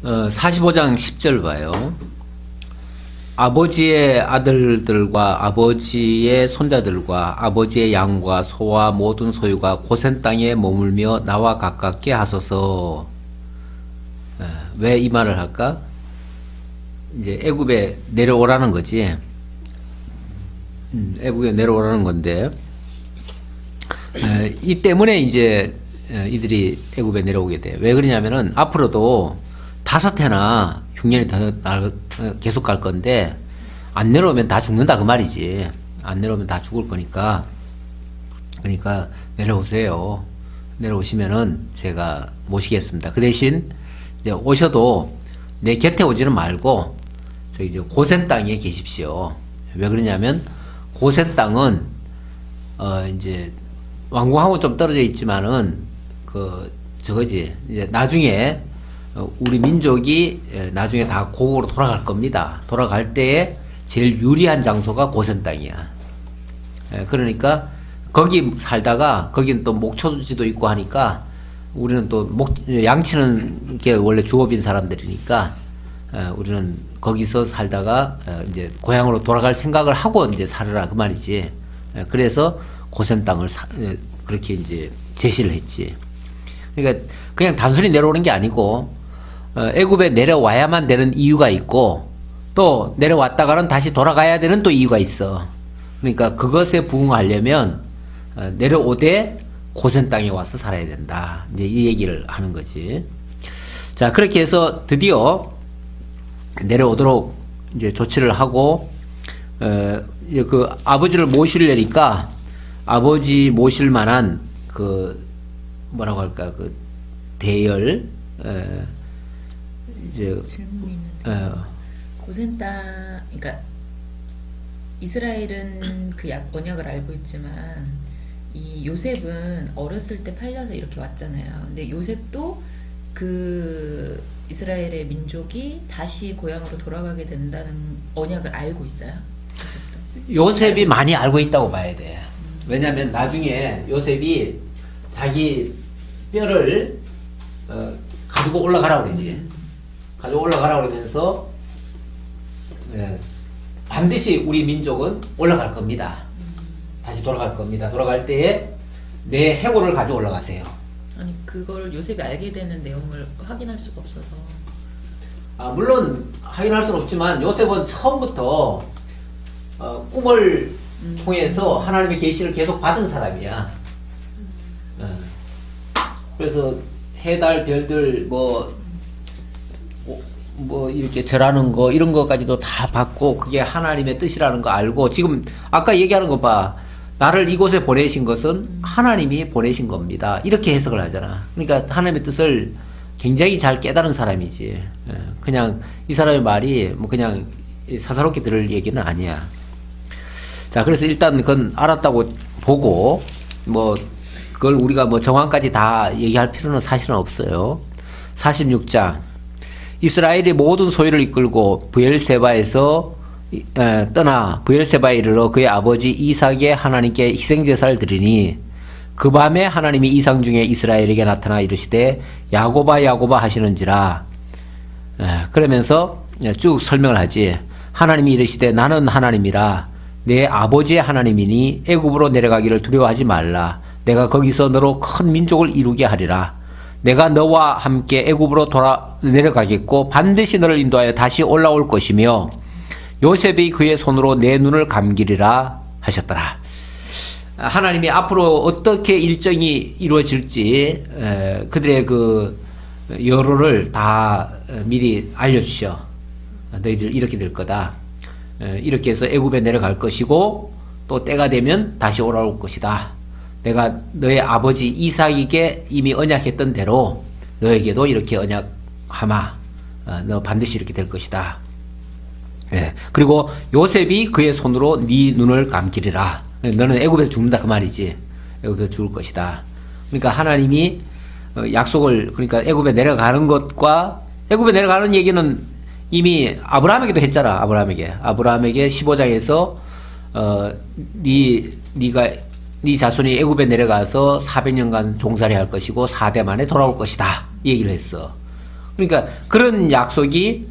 45장 10절 봐요. 아버지의 아들들과 아버지의 손자들과 아버지의 양과 소와 모든 소유가 고센 땅에 머물며 나와 가깝게 하소서. 왜 이 말을 할까? 이제 애굽에 내려오라는 거지. 애굽에 내려오라는 건데, 이 때문에 이제 이들이 애굽에 내려오게 돼. 왜 그러냐면은 앞으로도 5해나 흉년이 더 계속 갈 건데, 안 내려오면 다 죽는다 그 말이지. 안 내려오면 다 죽을 거니까. 그러니까 내려오세요. 내려오시면은 제가 모시겠습니다. 그 대신 이제 오셔도 내 곁에 오지는 말고 저기 이제 고센 땅에 계십시오. 왜 그러냐면 고센 땅은 이제 왕궁하고 좀 떨어져 있지만은 저거지. 이제 나중에 우리 민족이 나중에 다 고국으로 돌아갈 겁니다. 돌아갈 때에 제일 유리한 장소가 고센 땅이야. 그러니까 거기 살다가 거기는 또 목초지도 있고 하니까 우리는 또 양치는 게 원래 주업인 사람들이니까 우리는 거기서 살다가 이제 고향으로 돌아갈 생각을 하고 이제 살으라 그 말이지. 그래서 고센 땅을 그렇게 이제 제시를 했지. 그러니까 그냥 단순히 내려오는 게 아니고 애굽에 내려와야만 되는 이유가 있고 또 내려왔다가는 다시 돌아가야 되는 또 이유가 있어. 그러니까 그것에 부응하려면 내려오되 고센 땅에 와서 살아야 된다. 이제 이 얘기를 하는 거지. 자, 그렇게 해서 드디어 내려오도록 이제 조치를 하고 이제 그 아버지를 모시려니까 아버지 모실 만한 그 뭐라고 할까 그 대열 이제 질문이 있는데 고센 땅 그러니까 이스라엘은 그 언약을 알고 있지만 이 요셉은 어렸을 때 팔려서 이렇게 왔잖아요. 근데 요셉도 그 이스라엘의 민족이 다시 고향으로 돌아가게 된다는 언약을 알고 있어요. 요셉이 많이 알고 있다고 봐야 돼. 왜냐면 나중에 요셉이 자기 뼈를 가지고 올라가라고 그러지. 가지고 올라가라고 그러면서 반드시 우리 민족은 올라갈 겁니다. 다시 돌아갈 겁니다. 돌아갈 때에 내 해골을 가지고 올라가세요. 아니 그걸 요셉이 알게 되는 내용을 확인할 수가 없어서. 물론 확인할 수는 없지만 요셉은 처음부터 꿈을 통해서 하나님의 계시를 계속 받은 사람이야. 그래서 해달 별들 뭐 이렇게 절하는 거 이런 거까지도 다 받고 그게 하나님의 뜻이라는 거 알고 지금 아까 얘기하는 거 봐. 나를 이곳에 보내신 것은 하나님이 보내신 겁니다. 이렇게 해석을 하잖아. 그러니까 하나님의 뜻을 굉장히 잘 깨달은 사람이지. 그냥 이 사람의 말이 뭐 그냥 사사롭게 들을 얘기는 아니야. 자, 그래서 일단 그건 알았다고 보고 뭐 그걸 우리가 뭐 정황까지 다 얘기할 필요는 사실은 없어요. 46장 이스라엘이 모든 소유를 이끌고 브엘세바에서 떠나 브엘세바에 이르러 그의 아버지 이삭의 하나님께 희생제사를 드리니 그 밤에 하나님이 이상 중에 이스라엘에게 나타나 이르시되 야고바 야고바 하시는지라. 그러면서 쭉 설명을 하지. 하나님이 이르시되 나는 하나님이라 내 아버지의 하나님이니 애굽으로 내려가기를 두려워하지 말라. 내가 거기서 너로 큰 민족을 이루게 하리라. 내가 너와 함께 애굽으로 내려가겠고 반드시 너를 인도하여 다시 올라올 것이며 요셉이 그의 손으로 내 눈을 감기리라 하셨더라. 하나님이 앞으로 어떻게 일정이 이루어질지 그들의 그 여로를 다 미리 알려주셔. 너희들 이렇게 될 거다. 이렇게 해서 애굽에 내려갈 것이고 또 때가 되면 다시 올라올 것이다. 내가 너의 아버지 이삭에게 이미 언약했던 대로 너에게도 이렇게 언약하마. 너 반드시 이렇게 될 것이다. 그리고 요셉이 그의 손으로 네 눈을 감기리라. 너는 애굽에서 죽는다 그 말이지. 애굽에서 죽을 것이다. 그러니까 하나님이 약속을 그러니까 애굽에 내려가는 것과 애굽에 내려가는 얘기는 이미 아브라함에게도 했잖아. 아브라함에게 15장에서 네 자손이 애굽에 내려가서 400년간 종살이 할 것이고 4대 만에 돌아올 것이다. 이 얘기를 했어. 그러니까 그런 약속이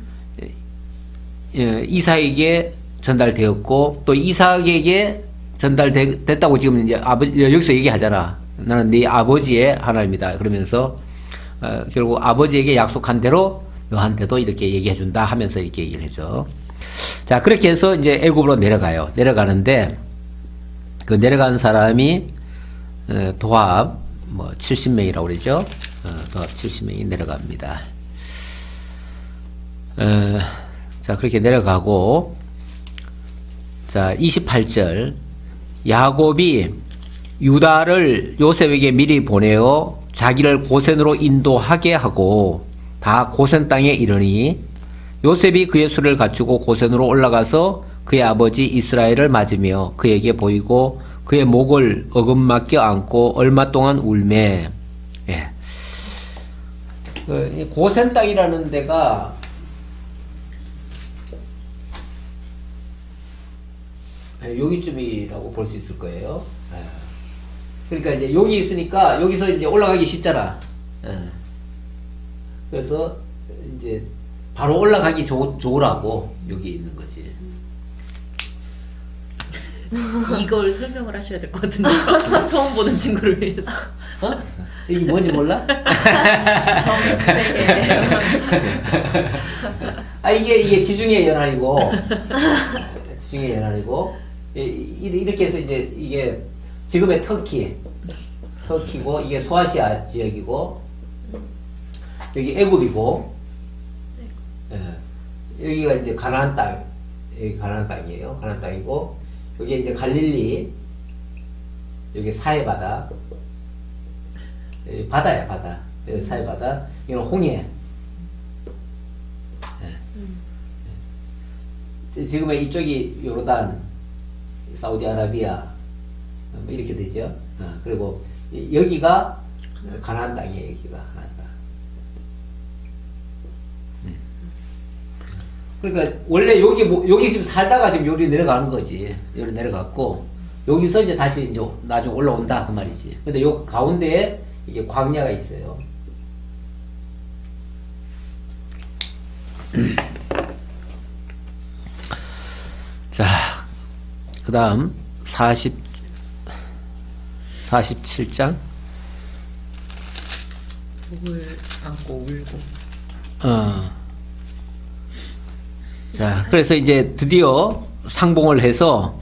이삭에게 전달되었고 또 이삭에게 전달됐다고 지금 이제 여기서 얘기하잖아. 나는 네 아버지의 하나님이다. 그러면서 결국 아버지에게 약속한 대로 너한테도 이렇게 얘기해 준다 하면서 이렇게 얘기를 해줘. 자, 그렇게 해서 이제 애굽으로 내려가요. 내려가는데 그 내려간 사람이 도합 뭐 70명이라고 그러죠. 도합 70명이 내려갑니다. 자, 그렇게 내려가고 자, 28절 야곱이 유다를 요셉에게 미리 보내어 자기를 고센으로 인도하게 하고 다 고센 땅에 이르니 요셉이 그의 수를 갖추고 고센으로 올라가서 그의 아버지 이스라엘을 맞으며 그에게 보이고 그의 목을 어금맞겨 안고 얼마 동안 울매. 예. 고센 땅이라는 데가 여기쯤이라고 볼 수 있을 거예요. 그러니까 이제 여기 있으니까 여기서 이제 올라가기 쉽잖아. 그래서 이제 바로 올라가기 좋으라고 여기 있는 거지. 이걸 설명을 하셔야 될 것 같은데 처음 보는 친구를 위해서. 이게 뭔지 몰라? 처음 세계. 이게 지중해 연안이고 지중해 연안이고 이렇게 해서 이제 이게 지금의 터키고 이게 소아시아 지역이고 여기 애굽이고 여기가 이제 가나안 땅, 여기 가나안 땅이에요. 가나안 땅이고 여기 이제 갈릴리, 여기 사해바다, 여기 바다야 바다, 여기 사해바다, 이건 홍해. 지금의 이쪽이 요르단, 사우디아라비아 뭐 이렇게 되죠. 그리고 여기가 가나안 땅이에요. 여기가 가나안 땅. 그러니까 원래 여기 지금 살다가 지금 여기 내려가는 거지. 여기 내려갔고 여기서 이제 다시 이제 나중에 올라온다 그 말이지. 근데 요 가운데에 이게 광야가 있어요. 자, 그 다음 47장. 목을 안고 울고. 자, 그래서 이제 드디어 상봉을 해서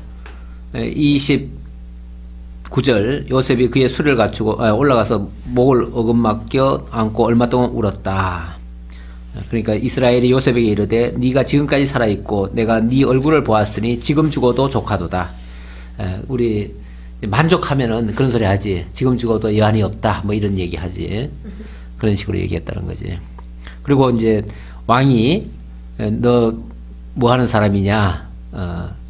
29절 요셉이 그의 수를 갖추고 올라가서 목을 어금맞겨 안고 얼마 동안 울었다. 그러니까 이스라엘이 요셉에게 이르되 네가 지금까지 살아있고 내가 네 얼굴을 보았으니 지금 죽어도 조카도다. 우리 만족하면은 그런 소리 하지. 지금 죽어도 여한이 없다. 뭐 이런 얘기 하지. 그런 식으로 얘기했다는 거지. 그리고 이제 왕이 너 뭐 하는 사람이냐?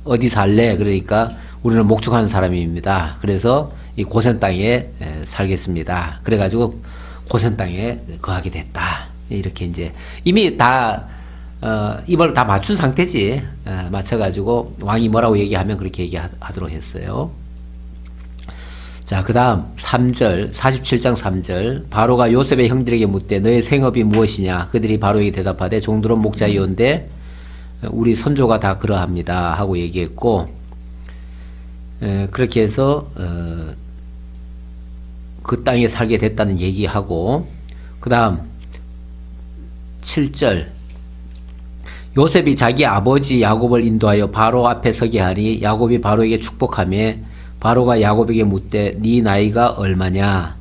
어디 살래? 그러니까 우리는 목축하는 사람입니다. 그래서 이 고센 땅에 살겠습니다. 그래가지고 고센 땅에 거하게 됐다. 이렇게 이제 이미 다 입을 다 맞춘 상태지. 맞춰가지고 왕이 뭐라고 얘기하면 그렇게 얘기하도록 했어요. 자, 그 다음 3절 47장 3절 바로가 요셉의 형들에게 묻되 너의 생업이 무엇이냐? 그들이 바로에게 대답하되 종들은 목자이온데 우리 선조가 다 그러합니다 하고 얘기했고 그렇게 해서 그 땅에 살게 됐다는 얘기하고 그 다음 7절 요셉이 자기 아버지 야곱을 인도하여 바로 앞에 서게 하니 야곱이 바로에게 축복하며 바로가 야곱에게 묻되 네 나이가 얼마냐?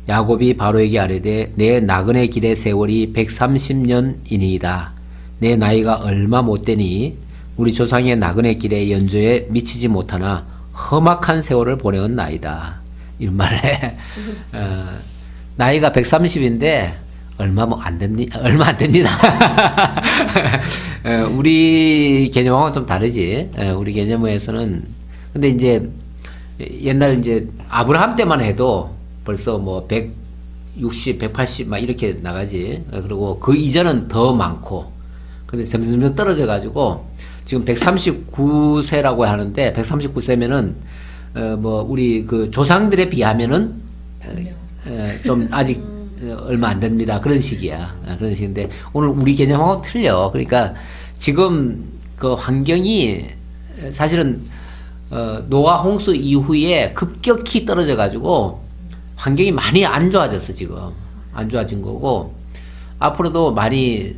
야곱이 바로에게 아뢰되 내 나그네 길의 세월이 130년이니이다. 내 나이가 얼마 못되니 우리 조상의 나그네 길의 연조에 미치지 못하나 험악한 세월을 보내온 나이다. 이런 말에 나이가 130인데 얼마 안 됩니다. 우리 개념하고는 좀 다르지. 우리 개념에서는 근데 이제 옛날 이제 아브라함 때만 해도 벌써 뭐 160, 180 막 이렇게 나가지. 그리고 그 이전은 더 많고. 근데 점점 떨어져 가지고 지금 139세라고 하는데 139세면은 뭐 우리 그 조상들에 비하면은 좀 아직 얼마 안 됩니다. 그런 식이야. 그런 식인데 오늘 우리 개념하고 틀려. 그러니까 지금 그 환경이 사실은 노아 홍수 이후에 급격히 떨어져 가지고 환경이 많이 안 좋아졌어. 지금 안 좋아진 거고 앞으로도 많이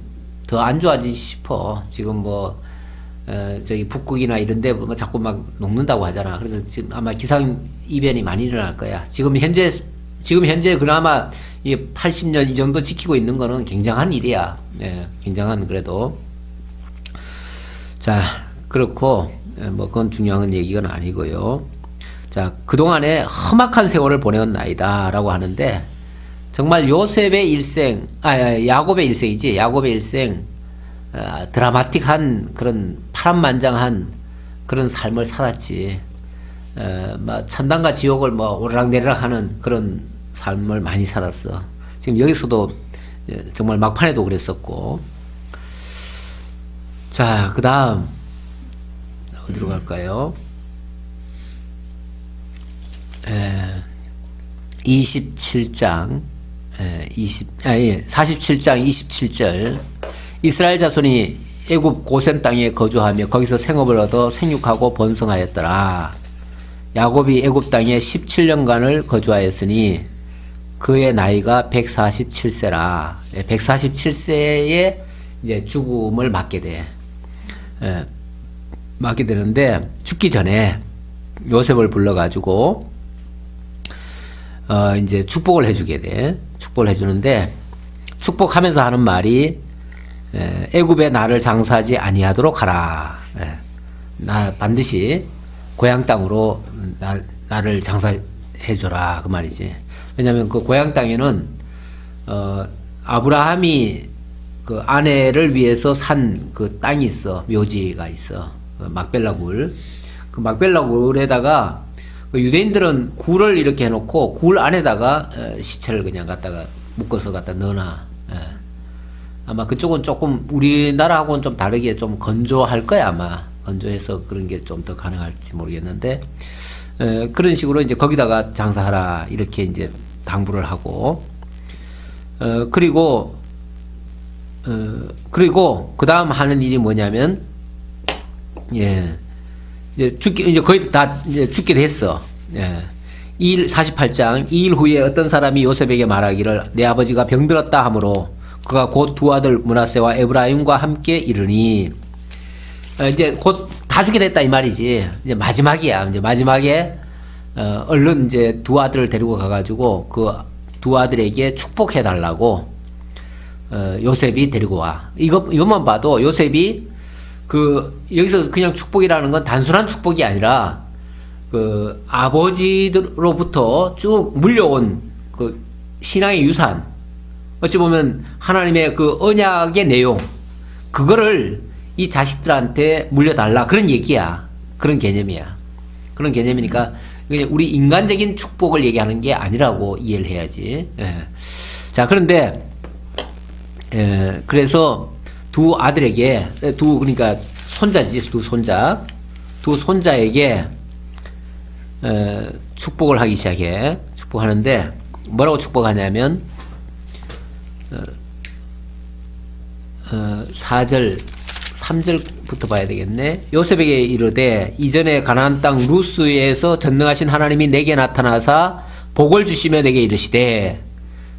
더 안 좋아지지 싶어. 지금 뭐 저기 북극이나 이런데 뭐 자꾸 막 녹는다고 하잖아. 그래서 지금 아마 기상 이변이 많이 일어날 거야. 지금 현재 그나마 이 80년 이 정도 지키고 있는 거는 굉장한 일이야. 네, 굉장한 그래도. 자, 그렇고 뭐 그건 중요한 얘기는 아니고요. 자, 그동안에 험악한 세월을 보내온 나이다라고 하는데 정말 요셉의 일생, 야곱의 일생이지. 야곱의 일생 드라마틱한 그런 파란만장한 그런 삶을 살았지. 막 천당과 지옥을 뭐 오르락내리락 하는 그런 삶을 많이 살았어. 지금 여기서도 정말 막판에도 그랬었고. 자, 그 다음 어디로 갈까요? 27장 47장 27절 이스라엘 자손이 애굽 고센 땅에 거주하며 거기서 생업을 얻어 생육하고 번성하였더라. 야곱이 애굽 땅에 17년간을 거주하였으니 그의 나이가 147세라. 147세에 이제 죽음을 맞게 돼. 맞게 되는데 죽기 전에 요셉을 불러가지고 이제 축복을 해주게 돼. 축복을 해주는데 축복하면서 하는 말이 애굽에 나를 장사하지 아니하도록 하라. 나 반드시 고향 땅으로 나를 장사해줘라 그 말이지. 왜냐하면 그 고향 땅에는 아브라함이 그 아내를 위해서 산 그 땅이 있어. 묘지가 있어. 그 막벨라 굴. 그 막벨라 굴에다가 그 유대인들은 굴을 이렇게 해놓고 굴 안에다가 시체를 그냥 갖다가 묶어서 갖다 넣어놔. 아마 그쪽은 조금 우리나라하고는 좀 다르게 좀 건조할 거야 아마. 건조해서 그런 게 좀 더 가능할지 모르겠는데 그런 식으로 이제 거기다가 장사하라 이렇게 이제 당부를 하고 그리고 그 다음 하는 일이 뭐냐면 이제 거의 다 이제 죽게 됐어. 48장 2일 후에 어떤 사람이 요셉에게 말하기를 내 아버지가 병들었다 하므로 그가 곧 두 아들 므낫세와 에브라임과 함께 이르니 이제 곧 다 죽게 됐다 이 말이지. 이제 마지막이야. 이제 마지막에 얼른 이제 두 아들을 데리고 가가지고 그 두 아들에게 축복해 달라고 요셉이 데리고 와. 이것만 봐도 요셉이 여기서 그냥 축복이라는 건 단순한 축복이 아니라 그 아버지로부터 쭉 물려온 그 신앙의 유산, 어찌 보면 하나님의 그 언약의 내용, 그거를 이 자식들한테 물려달라 그런 얘기야. 그런 개념이야. 그런 개념이니까 우리 인간적인 축복을 얘기하는 게 아니라고 이해를 해야지. 자, 그런데 그래서 두 아들에게 그러니까 손자지. 두 손자에게 축복을 하기 시작해. 축복하는데 뭐라고 축복하냐면 3절부터 봐야 되겠네. 요셉에게 이르되 이전에 가나안 땅 루스에서 전능하신 하나님이 내게 나타나사 복을 주시며 내게 이르시되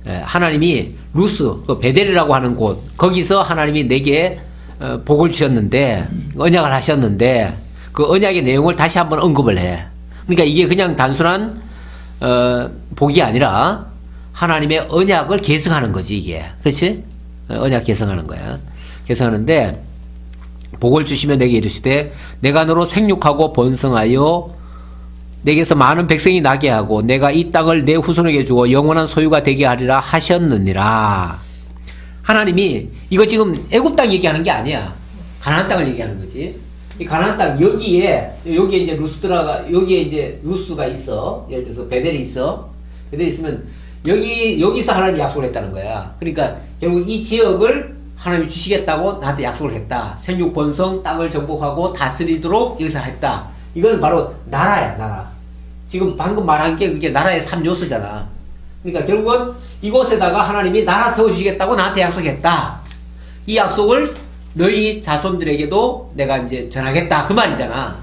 하나님이 루스 그 베델이라고 하는 곳 거기서 하나님이 내게 복을 주셨는데 언약을 하셨는데 그 언약의 내용을 다시 한번 언급을 해. 그러니까 이게 그냥 단순한 복이 아니라 하나님의 언약을 계승하는 거지 이게. 그렇지? 언약 계승하는 거야. 계승하는데 복을 주시며 내게 이르시되 내가 너로 생육하고 번성하여 내게서 많은 백성이 나게 하고 내가 이 땅을 내 후손에게 주고 영원한 소유가 되게 하리라 하셨느니라. 하나님이 이거 지금 애굽 땅 얘기하는 게 아니야. 가나안 땅을 얘기하는 거지. 이 가나안 땅 여기에 이제 여기에 이제 루스가 있어. 예를 들어서 베델이 있어. 베델이 있으면 여기서 하나님이 약속을 했다는 거야. 그러니까 결국 이 지역을 하나님이 주시겠다고 나한테 약속을 했다. 생육 번성 땅을 정복하고 다스리도록 여기서 했다. 이건 바로 나라야, 나라. 지금 방금 말한 게 그게 나라의 3요소잖아. 그러니까 결국은 이곳에다가 하나님이 나라 세우시겠다고 나한테 약속했다. 이 약속을 너희 자손들에게도 내가 이제 전하겠다. 그 말이잖아.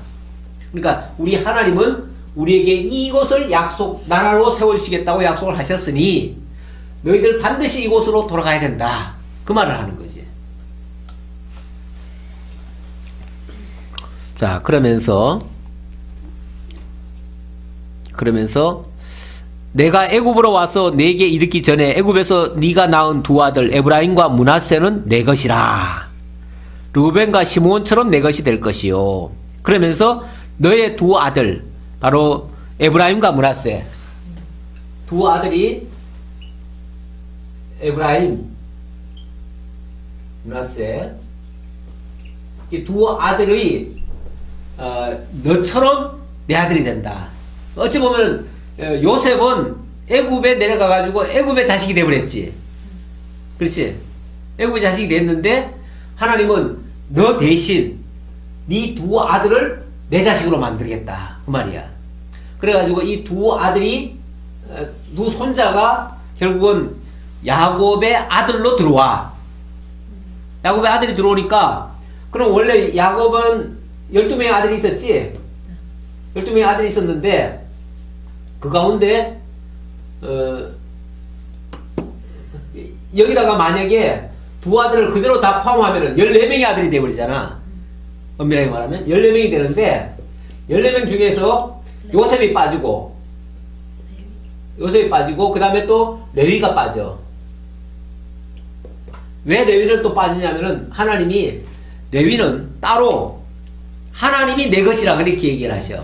그러니까 우리 하나님은 우리에게 이곳을 나라로 세우시겠다고 약속을 하셨으니 너희들 반드시 이곳으로 돌아가야 된다. 그 말을 하는 거지. 자, 그러면서 내가 애굽으로 와서 네게 이르기 전에 애굽에서 네가 낳은 두 아들 에브라임과 므낫세는 내 것이라. 르우벤과 시므온처럼 내 것이 될 것이요. 그러면서 너의 두 아들 바로 에브라임과 므낫세 두 아들이 에브라임, 므낫세 이 두 아들의 너처럼 내 아들이 된다. 어찌 보면 요셉은 애굽에 내려가 가지고 애굽의 자식이 되어버렸지. 그렇지? 애굽의 자식이 됐는데 하나님은 너 대신 네 두 아들을 내 자식으로 만들겠다. 그 말이야. 그래가지고 이 두 아들이 두 손자가 결국은 야곱의 아들로 들어와. 야곱의 아들이 들어오니까 그럼 원래 야곱은 12명의 아들이 있었지? 12명의 아들이 있었는데 그 가운데 여기다가 만약에 두 아들을 그대로 다 포함하면 14명의 아들이 되어버리잖아. 엄밀하게 말하면 14명이 되는데 14명 중에서 요셉이 빠지고 그 다음에 또 레위가 빠져. 왜 레위는 또 빠지냐면은 하나님이 레위는 따로 하나님이 내 것이라 그렇게 얘기를 하셔.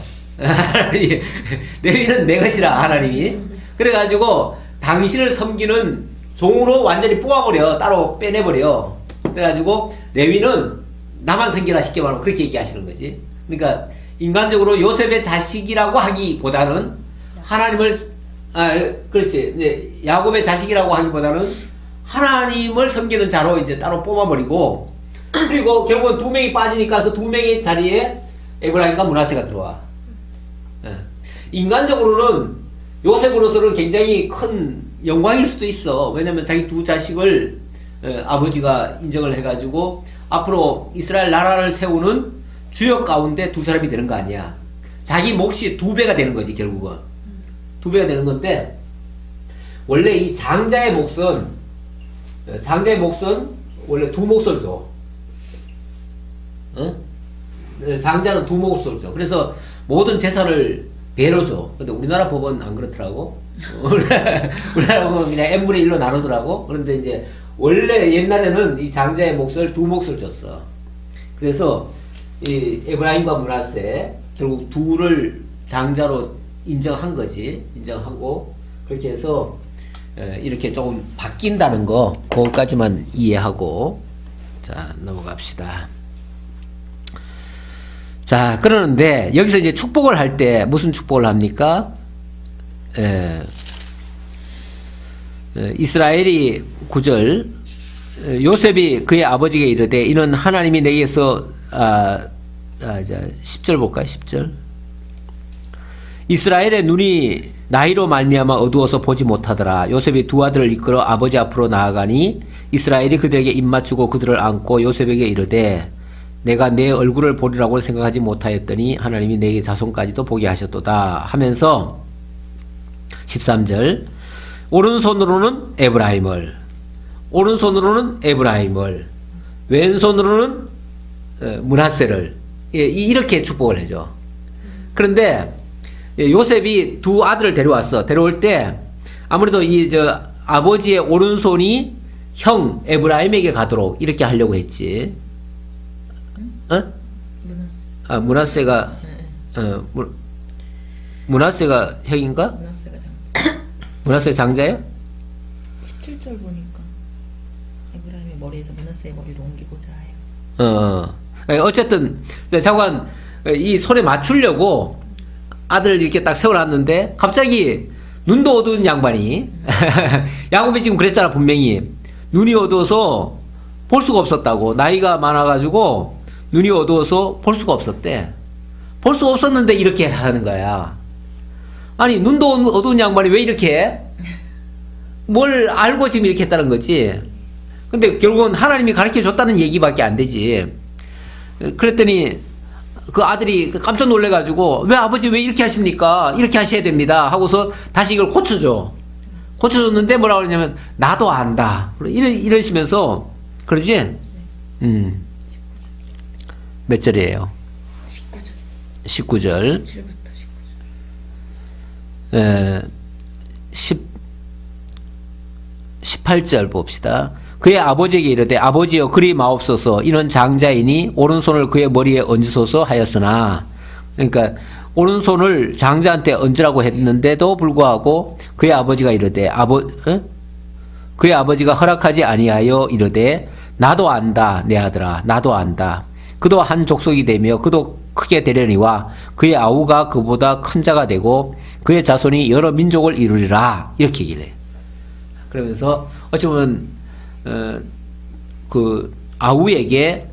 레위는 내 것이라 하나님이. 그래가지고 당신을 섬기는 종으로 완전히 뽑아버려. 따로 빼내버려. 그래가지고 레위는 나만 섬기라 쉽게 말하면 그렇게 얘기하시는 거지. 그러니까 인간적으로 요셉의 자식이라고 하기보다는 하나님을 그렇지. 이제 야곱의 자식이라고 하기보다는 하나님을 섬기는 자로 이제 따로 뽑아버리고 그리고 결국은 두 명이 빠지니까 그 두 명의 자리에 에브라임과 므낫세가 들어와. 인간적으로는 요셉으로서는 굉장히 큰 영광일 수도 있어. 왜냐면 자기 두 자식을 아버지가 인정을 해가지고 앞으로 이스라엘 나라를 세우는 주역 가운데 두 사람이 되는 거 아니야. 자기 몫이 두 배가 되는 거지 결국은. 두 배가 되는 건데 원래 이 장자의 몫은 원래 두 몫을 줘. 장자는 두 몫을 줘. 그래서 모든 재산을 배로 줘. 근데 우리나라 법은 안 그렇더라고. 우리나라 법은 그냥 n분의 1로 나누더라고. 그런데 이제 원래 옛날에는 이 장자의 몫을 두 몫을 줬어. 그래서 이 에브라임과 므낫세 결국 둘을 장자로 인정한 거지. 인정하고 그렇게 해서 이렇게 조금 바뀐다는 거 그것까지만 이해하고 자 넘어갑시다. 자 그러는데 여기서 이제 축복을 할 때 무슨 축복을 합니까? 이스라엘이 9절 요셉이 그의 아버지에게 이르되 이는 하나님이 내게서 10절 볼까요? 10절 이스라엘의 눈이 나이로 말미암아 어두워서 보지 못하더라. 요셉이 두 아들을 이끌어 아버지 앞으로 나아가니 이스라엘이 그들에게 입맞추고 그들을 안고 요셉에게 이르되 내가 내 얼굴을 보리라고 생각하지 못하였더니 하나님이 내게 자손까지도 보게 하셨도다 하면서 13절 오른손으로는 에브라임을 왼손으로는 므낫세를 이렇게 축복을 해줘. 그런데 요셉이 두 아들을 데려왔어. 데려올 때 아무래도 아버지의 오른손이 형 에브라임에게 가도록 이렇게 하려고 했지. 므낫세가 므낫세가 형인가? 므낫세가 장자. 므낫세 장자예요? 17절 보니까 에브라임의 머리에서 므낫세의 머리로 옮기고자 해요. 어쨌든 자관 이 손에 맞추려고 아들을 이렇게 딱 세워놨는데 갑자기 눈도 어두운 양반이 야곱이 지금 그랬잖아. 분명히 눈이 어두워서 볼 수가 없었다고. 나이가 많아가지고 눈이 어두워서 볼 수가 없었대. 볼 수가 없었는데 이렇게 하는 거야. 아니 눈도 어두운 양반이 왜 이렇게 해? 뭘 알고 지금 이렇게 했다는 거지. 근데 결국은 하나님이 가르쳐 줬다는 얘기밖에 안 되지. 그랬더니 그 아들이 깜짝 놀래가지고 왜 아버지 왜 이렇게 하십니까? 이렇게 하셔야 됩니다. 하고서 다시 이걸 고쳐줘. 고쳐줬는데 뭐라고 그러냐면 나도 안다. 이러시면서 그러지? 몇 절이에요? 19절. 19절. 17부터 19절. 18절 봅시다. 그의 아버지에게 이르되 아버지여 그리 마옵소서 이는 장자이니 오른손을 그의 머리에 얹으소서 하였으나, 그러니까 오른손을 장자한테 얹으라고 했는데도 불구하고 그의 아버지가 이르되 그의 아버지가 허락하지 아니하여 이르되 나도 안다 내 아들아 나도 안다. 그도 한 족속이 되며 그도 크게 되려니와 그의 아우가 그보다 큰 자가 되고 그의 자손이 여러 민족을 이루리라. 이렇게 얘기를 해요. 그러면서 어찌 보면 그 아우에게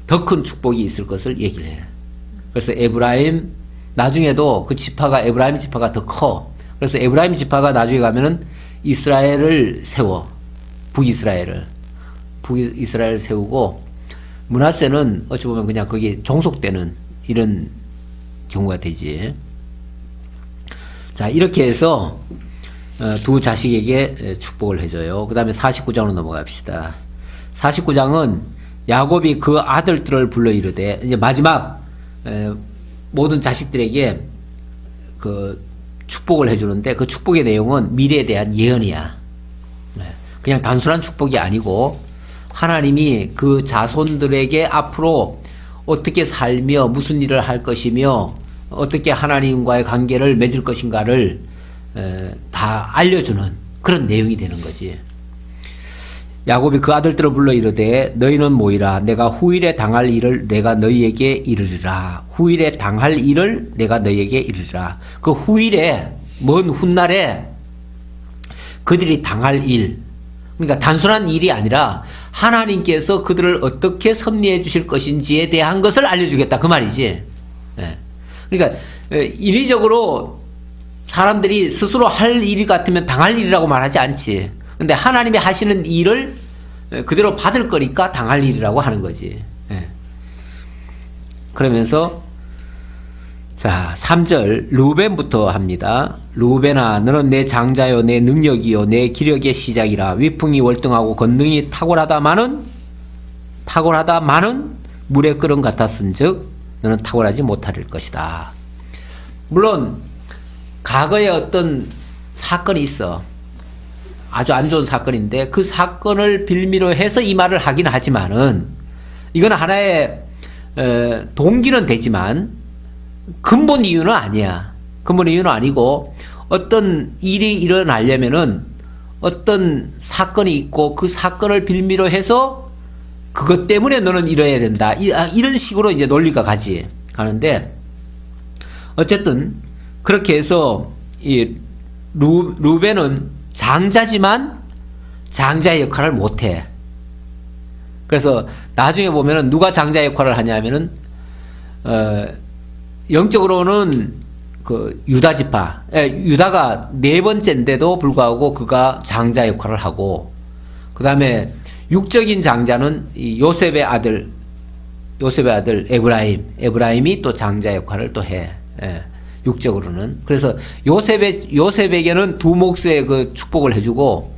더 큰 축복이 있을 것을 얘기를 해요. 그래서 에브라임 나중에도 그 지파가 에브라임 지파가 더 커. 그래서 에브라임 지파가 나중에 가면은 이스라엘을 세워. 북이스라엘을 세우고 므낫세는 어찌 보면 그냥 거기 종속되는 이런 경우가 되지. 자, 이렇게 해서 두 자식에게 축복을 해줘요. 그 다음에 49장으로 넘어갑시다. 49장은 야곱이 그 아들들을 불러 이르되, 이제 마지막 모든 자식들에게 그 축복을 해주는데 그 축복의 내용은 미래에 대한 예언이야. 그냥 단순한 축복이 아니고 하나님이 그 자손들에게 앞으로 어떻게 살며 무슨 일을 할 것이며 어떻게 하나님과의 관계를 맺을 것인가를 다 알려주는 그런 내용이 되는 거지. 야곱이 그 아들들을 불러 이르되 너희는 모이라. 내가 후일에 당할 일을 내가 너희에게 이르리라. 후일에 당할 일을 내가 너희에게 이르리라. 그 후일에 먼 훗날에 그들이 당할 일, 그러니까 단순한 일이 아니라 하나님께서 그들을 어떻게 섭리해 주실 것인지에 대한 것을 알려주겠다 그 말이지. 그러니까 인위적으로 사람들이 스스로 할 일 같으면 당할 일이라고 말하지 않지. 근데 하나님이 하시는 일을 그대로 받을 거니까 당할 일이라고 하는 거지. 그러면서 자 3절 루벤부터 합니다. 루벤아 너는 내 장자요 내 능력이요 내 기력의 시작이라. 위풍이 월등하고 권능이 탁월하다마는 물의 끓음 같았은즉 너는 탁월하지 못할 것이다. 물론 과거에 어떤 사건이 있어. 아주 안 좋은 사건인데 그 사건을 빌미로 해서 이 말을 하긴 하지만은 이건 하나의 동기는 되지만 근본 이유는 아니야. 근본 이유는 아니고 어떤 일이 일어나려면은 어떤 사건이 있고 그 사건을 빌미로 해서 그것 때문에 너는 이뤄야 된다. 이런 식으로 이제 논리가 가는데 어쨌든 그렇게 해서 이 루벤은 장자지만 장자의 역할을 못해. 그래서 나중에 보면은 누가 장자 역할을 하냐면은 영적으로는 그 유다 지파, 유다가 네 번째인데도 불구하고 그가 장자 역할을 하고, 그 다음에 육적인 장자는 이 요셉의 아들 에브라임이 또 장자 역할을 또 해. 육적으로는. 그래서 요셉에게는 두 몫의 그 축복을 해주고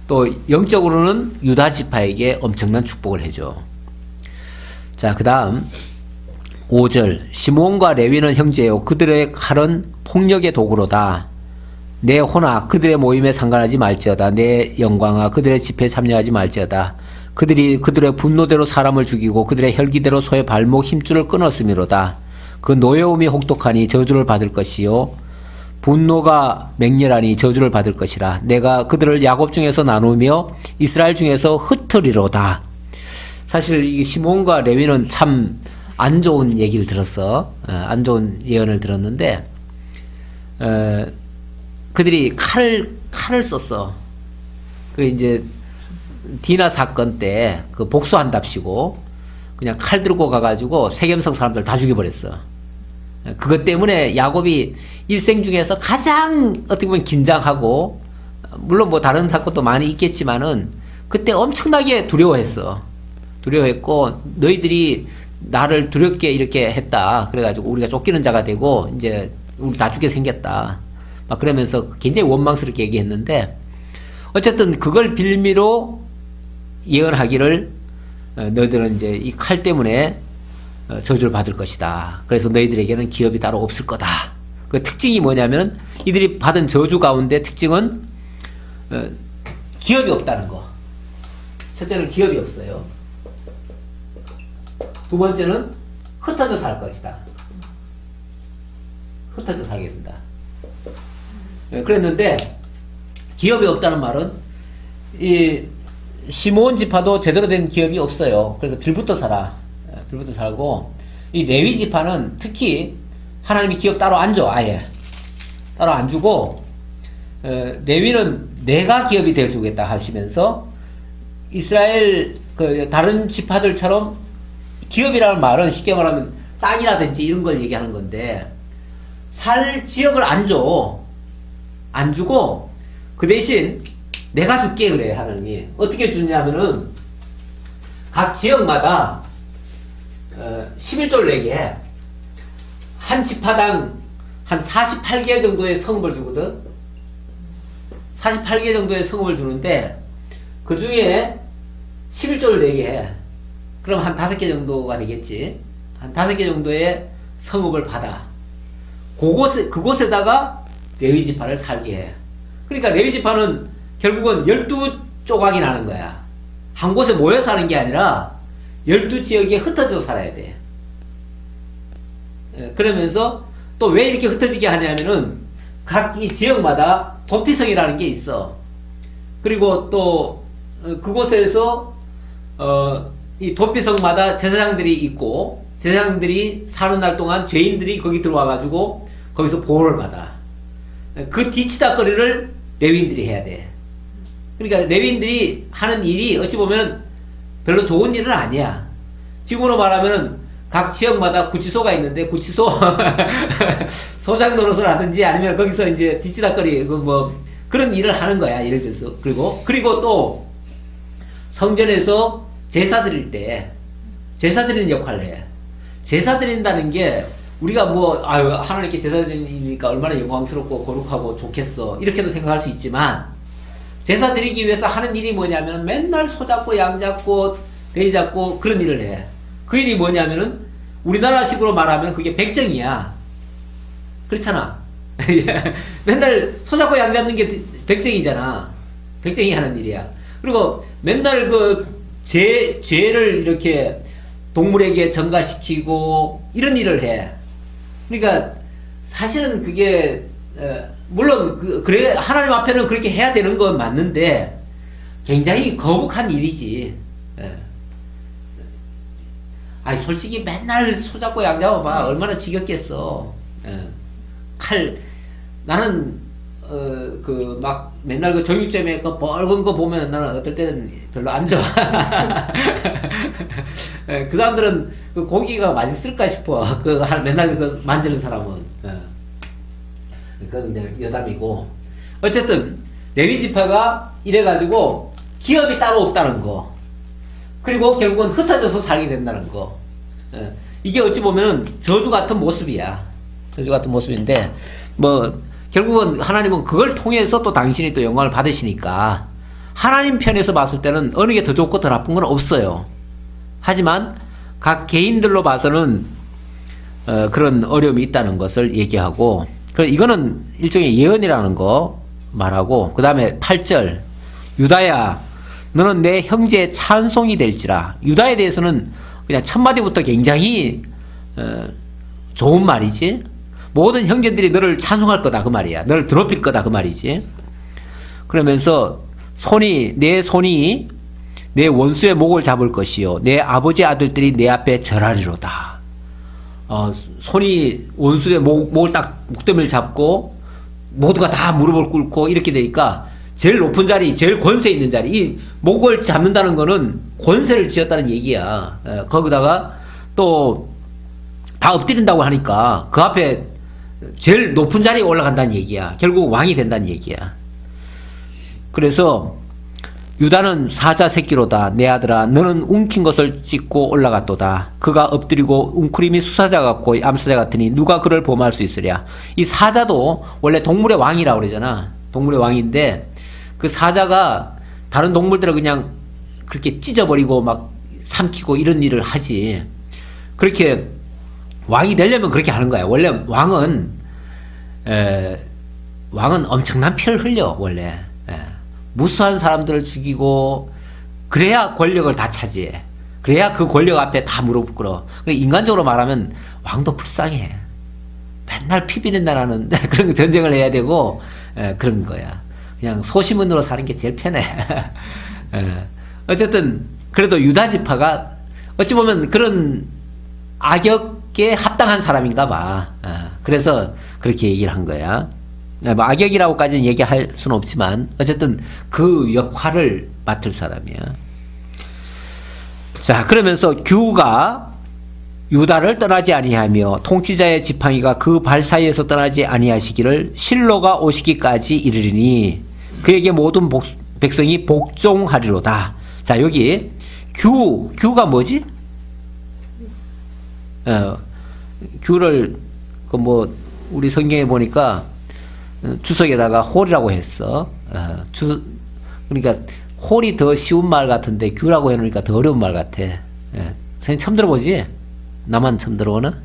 또 영적으로는 유다 지파에게 엄청난 축복을 해줘. 자, 그 다음 5절 시므온과 레위는 형제요 그들의 칼은 폭력의 도구로다. 내 호나 그들의 모임에 상관하지 말지어다. 내 영광아 그들의 집회에 참여하지 말지어다. 그들의 분노대로 사람을 죽이고 그들의 혈기대로 소의 발목 힘줄을 끊었음이로다. 그 노여움이 혹독하니 저주를 받을 것이요 분노가 맹렬하니 저주를 받을 것이라. 내가 그들을 야곱 중에서 나누며 이스라엘 중에서 흩으리로다. 사실 이 시몬과 레위는 참 안 좋은 얘기를 들었어. 안 좋은 예언을 들었는데 그들이 칼을 썼어. 그 이제 디나 사건 때 그 복수한답시고 그냥 칼 들고 가가지고 세겜성 사람들 다 죽여버렸어. 그것 때문에 야곱이 일생 중에서 가장 어떻게 보면 긴장하고 물론 뭐 다른 사건도 많이 있겠지만은 그때 엄청나게 두려워했어. 두려워했고 너희들이 나를 두렵게 이렇게 했다. 그래가지고 우리가 쫓기는 자가 되고 이제 우리 다 죽게 생겼다. 막 그러면서 굉장히 원망스럽게 얘기했는데 어쨌든 그걸 빌미로 예언하기를 너희들은 이제 이 칼 때문에 저주를 받을 것이다. 그래서 너희들에게는 기업이 따로 없을 거다. 그 특징이 뭐냐면 이들이 받은 저주 가운데 특징은 기업이 없다는 거. 첫째는 기업이 없어요. 두 번째는 흩어져 살 것이다. 흩어져 살게 된다. 그랬는데 기업이 없다는 말은 이 시므온 지파도 제대로 된 기업이 없어요. 그래서 빌부터 살아. 빌부터 살고 이 레위 지파는 특히 하나님이 기업 따로 안 줘. 아예 따로 안 주고 레위는 내가 기업이 되어주겠다 하시면서 이스라엘 그 다른 지파들처럼 기업이라는 말은 쉽게 말하면 땅이라든지 이런 걸 얘기하는 건데 살 지역을 안 줘. 안 주고 그 대신 내가 줄게 그래 하나님이. 어떻게 주냐면은 각 지역마다 11조를 내게 해. 한 지파당 한 48개 정도의 성읍을 주거든. 48개 정도의 성읍을 주는데 그 중에 11조를 내게 해. 그럼 한 5개 정도가 되겠지. 한 5개 정도의 성읍을 받아. 그곳에다가 레위 지파를 살게 해. 그러니까 레위 지파는 결국은 12조각이 나는 거야. 한 곳에 모여 사는 게 아니라 12지역에 흩어져 살아야 돼. 그러면서 또 왜 이렇게 흩어지게 하냐면은 각 이 지역마다 도피성이라는 게 있어. 그리고 또 그곳에서 이 도피성마다 제사장들이 있고 제사장들이 사는 날 동안 죄인들이 거기 들어와 가지고 거기서 보호를 받아. 그 뒤치다거리를 레위인들이 해야 돼. 그러니까 레위인들이 하는 일이 어찌 보면 별로 좋은 일은 아니야. 지금으로 말하면 각 지역마다 구치소가 있는데 구치소 소장 노릇을 하든지 아니면 거기서 이제 뒤치다거리 뭐 그런 일을 하는 거야. 예를 들어서 그리고 또 성전에서 제사 드릴 때 제사 드리는 역할을 해. 제사 드린다는 게 우리가 뭐 아유 하나님께 제사 드리니까 얼마나 영광스럽고 거룩하고 좋겠어 이렇게도 생각할 수 있지만 제사 드리기 위해서 하는 일이 뭐냐면 맨날 소 잡고 양 잡고 돼지 잡고 그런 일을 해. 그 일이 뭐냐면은 우리나라식으로 말하면 그게 백정이야. 그렇잖아. 맨날 소 잡고 양 잡는 게 백정이잖아. 백정이 하는 일이야. 그리고 맨날 그 죄를 이렇게 동물에게 전가시키고 이런 일을 해. 그러니까 사실은 그게 물론 그래 하나님 앞에는 그렇게 해야 되는 건 맞는데 굉장히 거북한 일이지. 아니 솔직히 맨날 소 잡고 양 잡아봐 얼마나 지겹겠어. 나는 그 막 맨날 그 정육점에 그 뻘건 거 보면 나는 어떨 때는 별로 안 좋아. 그 사람들은 그 고기가 맛있을까 싶어. 맨날 그 만드는 사람은. 그건 이제 여담이고. 어쨌든 레위 지파가 이래가지고 기업이 따로 없다는 거. 그리고 결국은 흩어져서 살게 된다는 거. 이게 어찌 보면은 저주 같은 모습이야. 저주 같은 모습인데 뭐. 결국은 하나님은 그걸 통해서 또 당신이 또 영광을 받으시니까 하나님 편에서 봤을 때는 어느 게 더 좋고 더 나쁜 건 없어요. 하지만 각 개인들로 봐서는 그런 어려움이 있다는 것을 얘기하고 이거는 일종의 예언이라는 거 말하고 그 다음에 8절 유다야 너는 내 형제의 찬송이 될지라. 유다에 대해서는 그냥 첫 마디부터 굉장히 좋은 말이지. 모든 형제들이 너를 찬송할 거다 그 말이야. 너를 드높일 거다 그 말이지. 그러면서 내 손이 내 원수의 목을 잡을 것이요 내 아버지 아들들이 내 앞에 절하리로다. 손이 원수의 목을 딱 목덜미를 잡고 모두가 다 무릎을 꿇고 이렇게 되니까 제일 높은 자리, 제일 권세 있는 자리, 이 목을 잡는다는 거는 권세를 지었다는 얘기야. 거기다가 또 다 엎드린다고 하니까 그 앞에 제일 높은 자리에 올라간다는 얘기야. 결국 왕이 된다는 얘기야. 그래서 유다는 사자 새끼로다. 내 아들아 너는 움킨 것을 찢고 올라갔도다. 그가 엎드리고 웅크림이 수사자 같고 암사자 같으니 누가 그를 범할 수 있으랴. 이 사자도 원래 동물의 왕이라고 그러잖아. 동물의 왕인데 그 사자가 다른 동물들을 그냥 그렇게 찢어버리고 막 삼키고 이런 일을 하지. 그렇게 왕이 되려면 그렇게 하는 거야. 원래 왕은 엄청난 피를 흘려 원래. 무수한 사람들을 죽이고 그래야 권력을 다 차지해. 그래야 그 권력 앞에 다 무릎 꿇어. 인간적으로 말하면 왕도 불쌍해. 맨날 피비린내나는 그런 전쟁을 해야 되고 그런 거야. 그냥 소시문으로 사는 게 제일 편해. 어쨌든 그래도 유다 지파가 어찌 보면 그런 악역에 합당한 사람인가 봐. 그래서 그렇게 얘기를 한 거야. 뭐 악역이라고까지는 얘기할 수는 없지만 어쨌든 그 역할을 맡을 사람이야. 자, 그러면서 규가 유다를 떠나지 아니하며 통치자의 지팡이가 그 발 사이에서 떠나지 아니하시기를 실로가 오시기까지 이르리니 그에게 모든 백성이 복종하리로다. 자, 여기 규가 뭐지? 규를 우리 성경에 보니까 주석에다가 홀이라고 했어. 그러니까 홀이 더 쉬운 말 같은데 규라고 해놓으니까 더 어려운 말 같아. 선생님 처음 들어보지? 나만 처음 들어보나?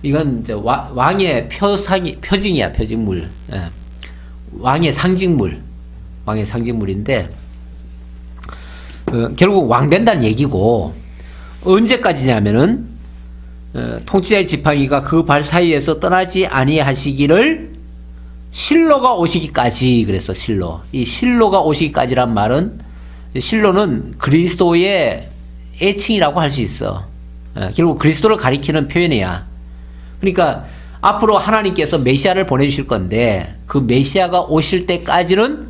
이건 이제 왕의 표징이야, 표징물. 왕의 상징물인데 결국 왕 된다는 얘기고 언제까지냐면은 통치자의 지팡이가 그 발 사이에서 떠나지 아니하시기를 실로가 오시기까지. 그래서 이 실로가 오시기까지란 말은 실로는 그리스도의 애칭이라고 할 수 있어. 결국 그리스도를 가리키는 표현이야. 그러니까 앞으로 하나님께서 메시아를 보내주실 건데 그 메시아가 오실 때까지는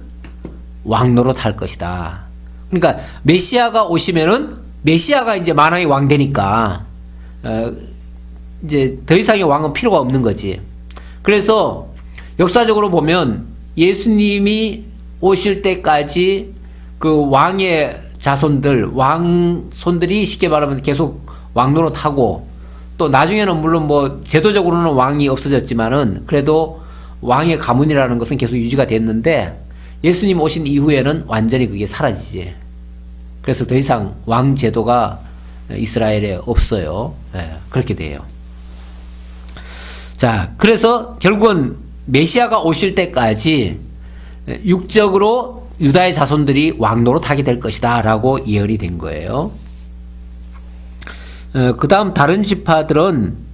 왕 노릇할 것이다. 그러니까 메시아가 오시면은 메시아가 이제 만왕의 왕 되니까 이제 더 이상의 왕은 필요가 없는 거지. 그래서 역사적으로 보면 예수님이 오실 때까지 그 왕의 자손들, 왕손들이 쉽게 말하면 계속 왕노릇하고 또 나중에는 물론 뭐 제도적으로는 왕이 없어졌지만은 그래도 왕의 가문이라는 것은 계속 유지가 됐는데 예수님 오신 이후에는 완전히 그게 사라지지. 그래서 더 이상 왕 제도가 이스라엘에 없어요. 그렇게 돼요. 자, 그래서 결국은 메시아가 오실 때까지 육적으로 유다의 자손들이 왕노릇 하게 될 것이다 라고 예언이 된 거예요. 그 다음 다른 지파들은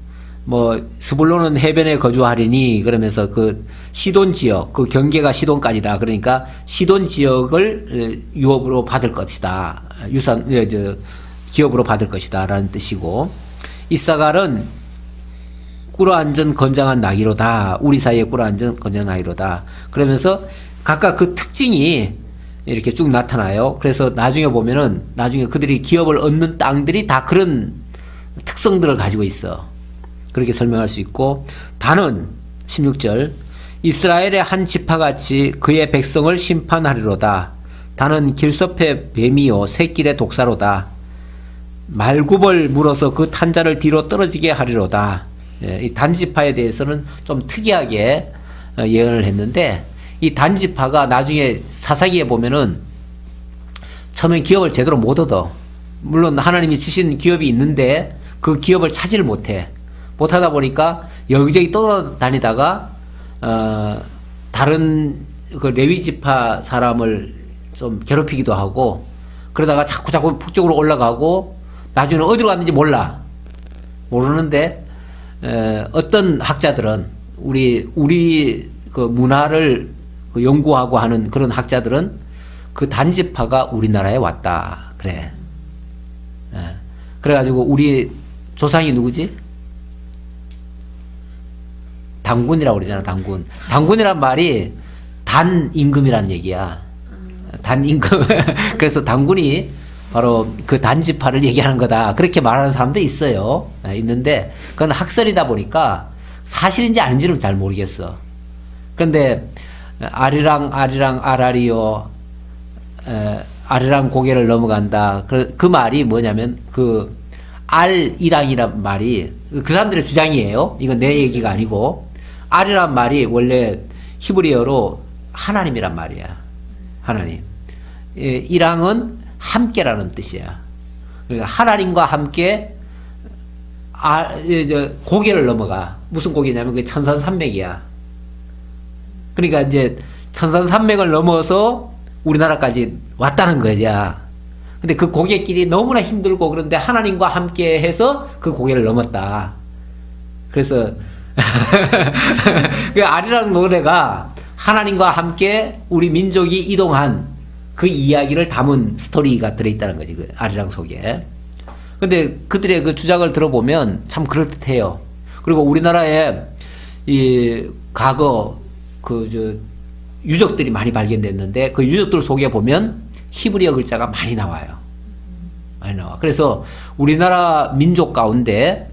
뭐 스불론은 해변에 거주하리니 그러면서 그 시돈 지역, 그 경계가 시돈까지다. 그러니까 시돈 지역을 유업으로 받을 것이다. 기업으로 받을 것이다 라는 뜻이고, 이사갈은 꿇어앉은 건장한 나귀로다. 우리 사이에 꿇어앉은 건장한 나귀로다. 그러면서 각각 그 특징이 이렇게 쭉 나타나요. 그래서 나중에 보면은 나중에 그들이 기업을 얻는 땅들이 다 그런 특성들을 가지고 있어. 그렇게 설명할 수 있고, 단은 16절 이스라엘의 한 지파같이 그의 백성을 심판하리로다. 단은 길섭의 뱀이요 새길의 독사로다. 말굽을 물어서 그 탄자를 뒤로 떨어지게 하리로다. 이 단지파에 대해서는 좀 특이하게 예언을 했는데, 이 단지파가 나중에 사사기에 보면은 처음엔 기업을 제대로 못 얻어. 물론 하나님이 주신 기업이 있는데 그 기업을 차지를 못하다 보니까 여기저기 떠다니다가 다른 그 레위 지파 사람을 좀 괴롭히기도 하고, 그러다가 자꾸 북쪽으로 올라가고 나중에는 어디로 갔는지 모르는데 어떤 학자들은 우리 그 문화를 연구하고 하는 그런 학자들은 그 단지파가 우리나라에 왔다 그래. 그래가지고 우리 조상이 누구지? 단군이라고 그러잖아. 단군이란 말이 단임금이란 얘기야. 단임금. 그래서 단군이 바로 그 단지파를 얘기하는 거다. 그렇게 말하는 사람도 있어요. 있는데 그건 학설이다 보니까 사실인지 아닌지는 잘 모르겠어. 그런데 아리랑 아라리요 아리랑 고개를 넘어간다. 그 말이 뭐냐면 그 알이랑이란 말이 그 사람들의 주장이에요. 이건 내 얘기가 아니고 알이란 말이 원래 히브리어로 하나님이란 말이야. 하나님. 이랑은 함께라는 뜻이야. 그러니까 하나님과 함께 고개를 넘어가. 무슨 고개냐면 그 천산산맥이야. 그러니까 이제 천산산맥을 넘어서 우리나라까지 왔다는 거야. 근데 그 고개길이 너무나 힘들고 그런데 하나님과 함께 해서 그 고개를 넘었다. 그래서 그 아리랑 노래가 하나님과 함께 우리 민족이 이동한 그 이야기를 담은 스토리가 들어있다는 거지. 그 아리랑 속에. 근데 그들의 그 주장을 들어보면 참 그럴듯해요. 그리고 우리나라에 이 과거 유적들이 많이 발견됐는데 그 유적들 속에 보면 히브리어 글자가 많이 나와요. 많이 나와. 그래서 우리나라 민족 가운데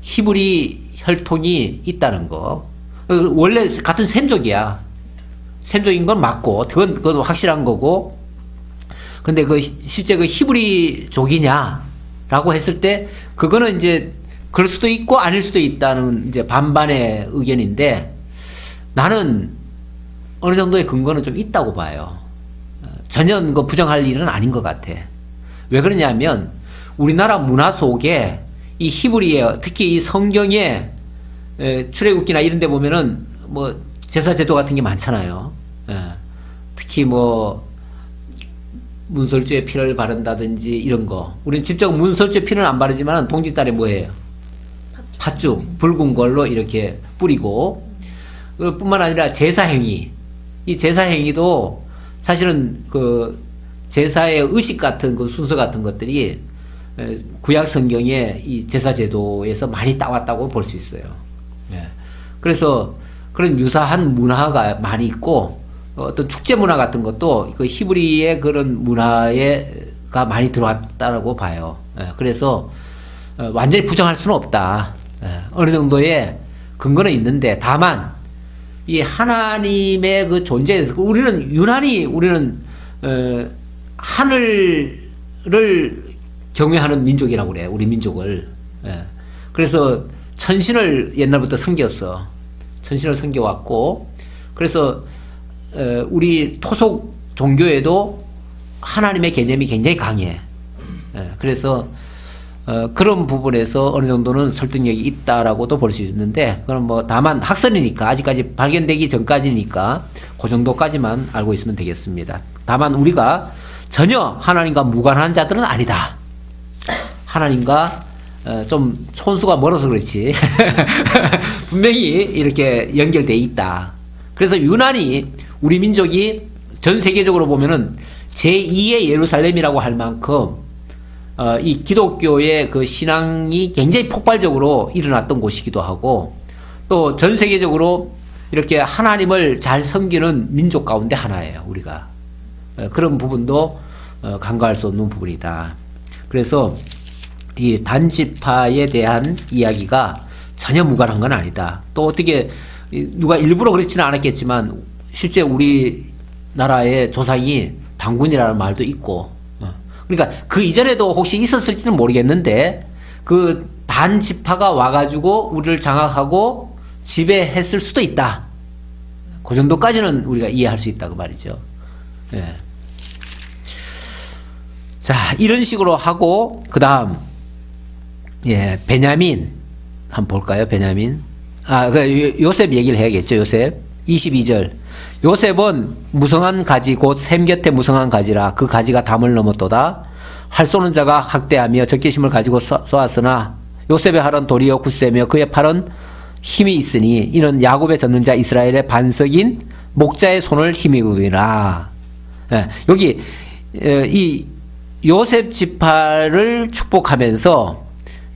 히브리 혈통이 있다는 거. 원래 같은 셈족이야. 셈족인 건 맞고, 그건 확실한 거고. 근데 실제 그 히브리족이냐라고 했을 때, 그거는 이제 그럴 수도 있고 아닐 수도 있다는 이제 반반의 의견인데, 나는 어느 정도의 근거는 좀 있다고 봐요. 전혀 그거 부정할 일은 아닌 것 같아. 왜 그러냐면 우리나라 문화 속에 이 히브리어, 특히 이 성경에 출애굽기나 이런 데 보면은 뭐 제사 제도 같은 게 많잖아요. 특히 뭐 문설주에 피를 바른다든지 이런 거. 우리는 직접 문설주에 피는 안 바르지만 동짓달에 뭐예요? 팥죽, 붉은 걸로 이렇게 뿌리고, 뿐만 아니라 제사행위. 이 제사행위도 사실은 그 제사의 의식 같은 그 순서 같은 것들이 구약 성경의 이 제사 제도에서 많이 따왔다고 볼 수 있어요. 그래서 그런 유사한 문화가 많이 있고, 어떤 축제 문화 같은 것도 그 히브리의 그런 문화가 많이 들어왔다고 봐요. 그래서 완전히 부정할 수는 없다. 어느 정도의 근거는 있는데, 다만 이 하나님의 그 존재에 대해서 우리는 유난히 하늘을 경외하는 민족이라고 그래. 우리 민족을. 그래서 천신을 옛날부터 섬겼어. 천신을 섬겨왔고, 그래서 우리 토속 종교에도 하나님의 개념이 굉장히 강해. 그래서 그런 부분에서 어느 정도는 설득력이 있다라고도 볼 수 있는데, 그건 뭐 다만 학설이니까, 아직까지 발견되기 전까지니까 그 정도까지만 알고 있으면 되겠습니다. 다만 우리가 전혀 하나님과 무관한 자들은 아니다. 하나님과 좀 촌수가 멀어서 그렇지 분명히 이렇게 연결되어 있다. 그래서 유난히 우리 민족이 전 세계적으로 보면은 제2의 예루살렘이라고 할 만큼 이 기독교의 그 신앙이 굉장히 폭발적으로 일어났던 곳이기도 하고, 또 전 세계적으로 이렇게 하나님을 잘 섬기는 민족 가운데 하나예요, 우리가. 그런 부분도 간과할 수 없는 부분이다. 그래서 이 단지파에 대한 이야기가 전혀 무관한 건 아니다. 또 어떻게 누가 일부러 그렇지는 않았겠지만 실제 우리나라의 조상이 단군이라는 말도 있고, 그러니까 그 이전에도 혹시 있었을지는 모르겠는데 그 단지파가 와가지고 우리를 장악하고 지배했을 수도 있다. 그 정도까지는 우리가 이해할 수 있다 그 말이죠. 자, 이런 식으로 하고 그 다음 베냐민 한번 볼까요? 베냐민. 요셉 얘기를 해야겠죠. 요셉 22절. 요셉은 무성한 가지 곧 샘 곁에 무성한 가지라 그 가지가 담을 넘었도다. 활 쏘는 자가 학대하며 적개심을 가지고 쏘았으나 요셉의 활은 도리어 굳세며 그의 팔은 힘이 있으니 이는 야곱의 젖는 자 이스라엘의 반석인 목자의 손을 힘입으리라. 여기 이 요셉 지파를 축복하면서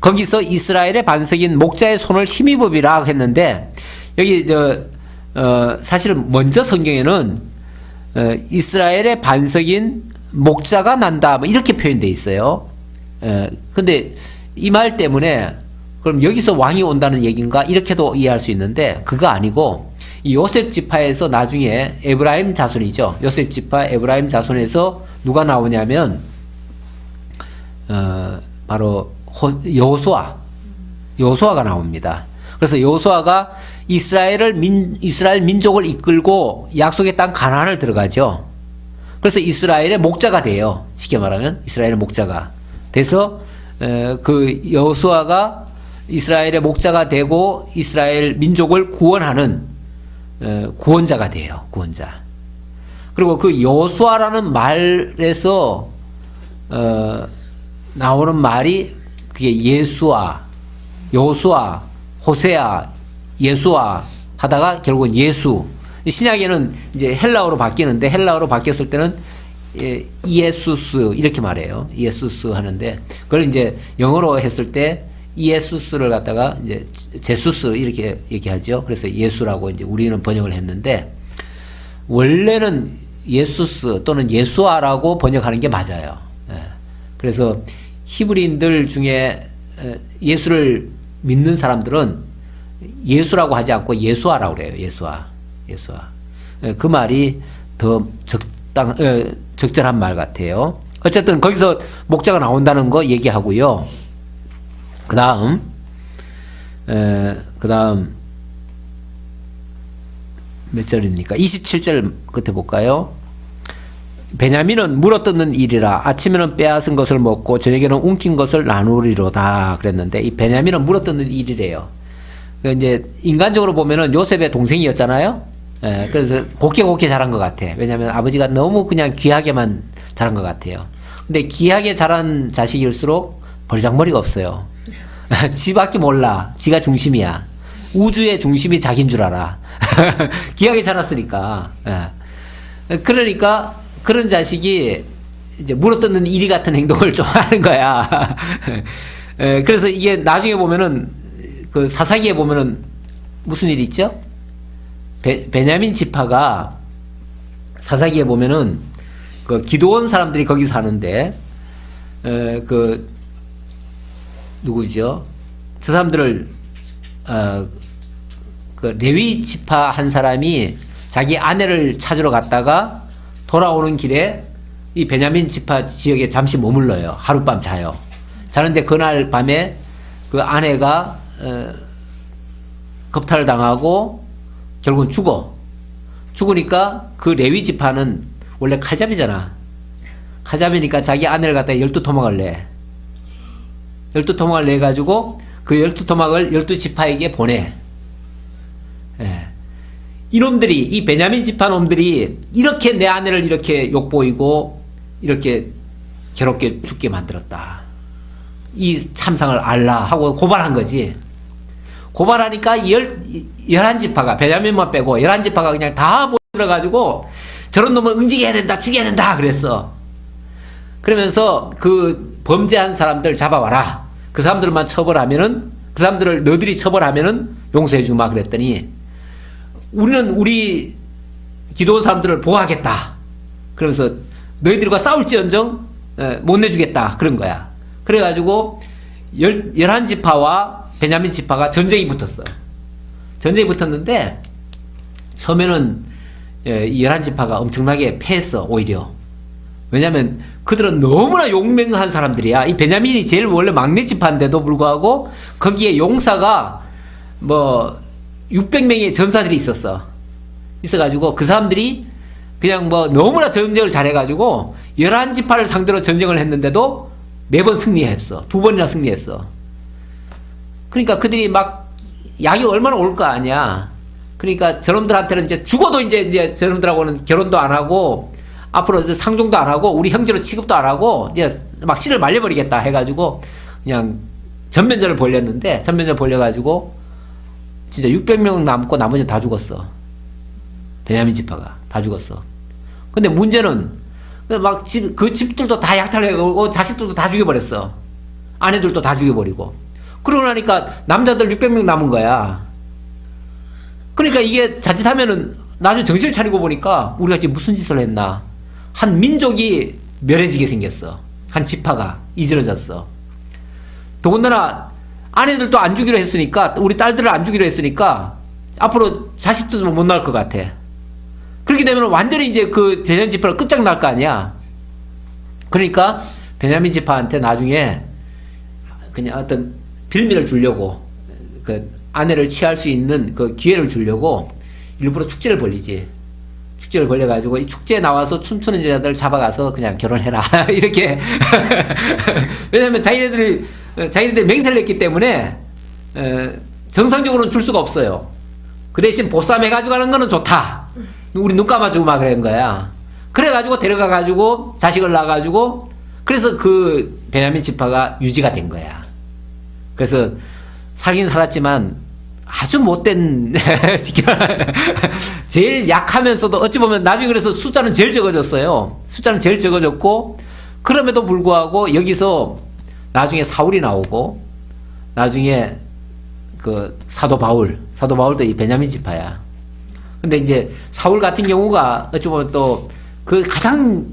거기서 이스라엘의 반석인 목자의 손을 힘입으리라 했는데, 여기 사실은 먼저 성경에는 이스라엘의 반석인 목자가 난다 뭐 이렇게 표현되어 있어요. 근데 이 말 때문에 그럼 여기서 왕이 온다는 얘기인가 이렇게도 이해할 수 있는데, 그거 아니고 이 요셉 지파에서 나중에 에브라임 자손이죠. 요셉 지파 에브라임 자손에서 누가 나오냐면 바로 여호수아가 나옵니다. 그래서 여호수아가 이스라엘 민족을 이끌고 약속의 땅 가나안을 들어가죠. 그래서 이스라엘의 목자가 돼요. 쉽게 말하면 이스라엘의 목자가 돼서 그 여호수아가 이스라엘의 목자가 되고 이스라엘 민족을 구원하는 구원자가 돼요. 구원자. 그리고 그 여호수아라는 말에서 나오는 말이 그게 예수아, 여호수아, 호세아, 예수아 하다가 결국은 예수. 신약에는 이제 헬라어로 바뀌는데 헬라어로 바뀌었을 때는 이에수스 이렇게 말해요. 이에수스 하는데 그걸 이제 영어로 했을 때 이에수스를 갖다가 이제 제수스 이렇게 얘기하죠. 그래서 예수라고 이제 우리는 번역을 했는데 원래는 예수스 또는 예수아라고 번역하는 게 맞아요. 그래서 히브리인들 중에 예수를 믿는 사람들은 예수라고 하지 않고 예수아라고 그래요. 예수아. 그 말이 더 적절한 말 같아요. 어쨌든 거기서 목자가 나온다는 거 얘기하고요. 그 다음 몇 절입니까? 27절 끝에 볼까요? 베냐민은 물어뜯는 일이라 아침에는 빼앗은 것을 먹고 저녁에는 움킨 것을 나누리로다 그랬는데 이 베냐민은 물어뜯는 일이래요. 이제 인간적으로 보면은 요셉의 동생이었잖아요. 그래서 곱게 자란 것 같아. 왜냐하면 아버지가 너무 그냥 귀하게만 자란 것 같아요. 근데 귀하게 자란 자식일수록 버리장머리가 없어요. 지밖에 몰라. 지가 중심이야. 우주의 중심이 자기인 줄 알아. 귀하게 자랐으니까. 그러니까 그런 자식이 이제 물어뜯는 이리 같은 행동을 좀 하는 거야. 그래서 이게 나중에 보면은 그 사사기에 보면은 무슨 일이 있죠? 베냐민 지파가 사사기에 보면은 그 기드온 사람들이 거기 사는데 그 누구죠? 저 사람들을 그 레위 지파 한 사람이 자기 아내를 찾으러 갔다가 돌아오는 길에 이 베냐민 지파 지역에 잠시 머물러요. 하룻밤 자요. 자는데 그날 밤에 그 아내가 겁탈을 당하고 결국은 죽으니까 그 레위 지파는 원래 칼잡이잖아. 칼잡이니까 자기 아내를 갖다가 12토막을 내. 12토막을 내가지고 그 12토막을 12지파에게 보내. 이놈들이, 이 베냐민 지파 놈들이 이렇게 내 아내를 이렇게 욕보이고 이렇게 괴롭게 죽게 만들었다. 이 참상을 알라 하고 고발한 거지. 고발하니까 11지파가, 베냐민만 빼고 11지파가 그냥 다 모여들어가지고 저런 놈은 응징해야 된다, 죽여야 된다 그랬어. 그러면서 그 범죄한 사람들 잡아와라. 그 사람들만 처벌하면은, 그 사람들을 너희들이 처벌하면은 용서해 주마 그랬더니 우리는 우리 기도원 사람들을 보호하겠다. 그러면서 너희들과 싸울지언정 못 내주겠다. 그런 거야. 그래가지고 11지파와 베냐민 지파가 전쟁이 붙었어. 전쟁이 붙었는데 처음에는 11지파가 엄청나게 패했어. 오히려. 왜냐면 그들은 너무나 용맹한 사람들이야. 이 베냐민이 제일 원래 막내 지파인데도 불구하고 거기에 용사가 뭐 600명의 전사들이 있어가지고 그 사람들이 그냥 뭐 너무나 전쟁을 잘해가지고 11지파를 상대로 전쟁을 했는데도 매번 승리했어. 2번이나 승리했어. 그러니까 그들이 막 약이 얼마나 올 거 아니야. 그러니까 저놈들한테는 이제 죽어도 이제 저놈들하고는 결혼도 안 하고 앞으로 상종도 안 하고 우리 형제로 취급도 안 하고 이제 막 씨를 말려버리겠다 해가지고 그냥 전면전을 벌였는데 전면전 벌려가지고 진짜 600명 남고 나머지는 다 죽었어. 베냐민 지파가 다 죽었어. 근데 문제는 막 그 집들도 다 약탈해가고 자식들도 다 죽여버렸어. 아내들도 다 죽여버리고. 그러고 나니까 남자들 600명 남은 거야. 그러니까 이게 자칫하면은 나중에 정신을 차리고 보니까 우리가 지금 무슨 짓을 했나. 한 민족이 멸해지게 생겼어. 한 지파가 이지러졌어. 더군다나 아내들도 안 주기로 했으니까, 우리 딸들을 안 주기로 했으니까 앞으로 자식도 못 낳을 것 같아. 그렇게 되면 완전히 이제 그 베냐민 지파가 끝장날 거 아니야. 그러니까 베냐민 지파한테 나중에 그냥 어떤 빌미를 주려고, 그 아내를 취할 수 있는 그 기회를 주려고 일부러 축제를 벌리지. 축제를 벌려가지고 이 축제에 나와서 춤추는 여자들 잡아가서 그냥 결혼해라. 이렇게. 왜냐면 자기네들 맹세를 했기 때문에 정상적으로는 줄 수가 없어요. 그 대신 보쌈해가지고 하는 거는 좋다. 우리 눈 감아주고 막 그런 거야. 그래가지고 데려가가지고 자식을 낳아가지고 그래서 그 베냐민 지파가 유지가 된 거야. 그래서 살긴 살았지만 아주 못된 제일 약하면서도 어찌 보면 나중에 그래서 숫자는 제일 적어졌어요. 숫자는 제일 적어졌고 그럼에도 불구하고 여기서 나중에 사울이 나오고 나중에 그 사도 바울도 이 베냐민 지파야. 근데 이제 사울 같은 경우가 어찌 보면 또 그 가장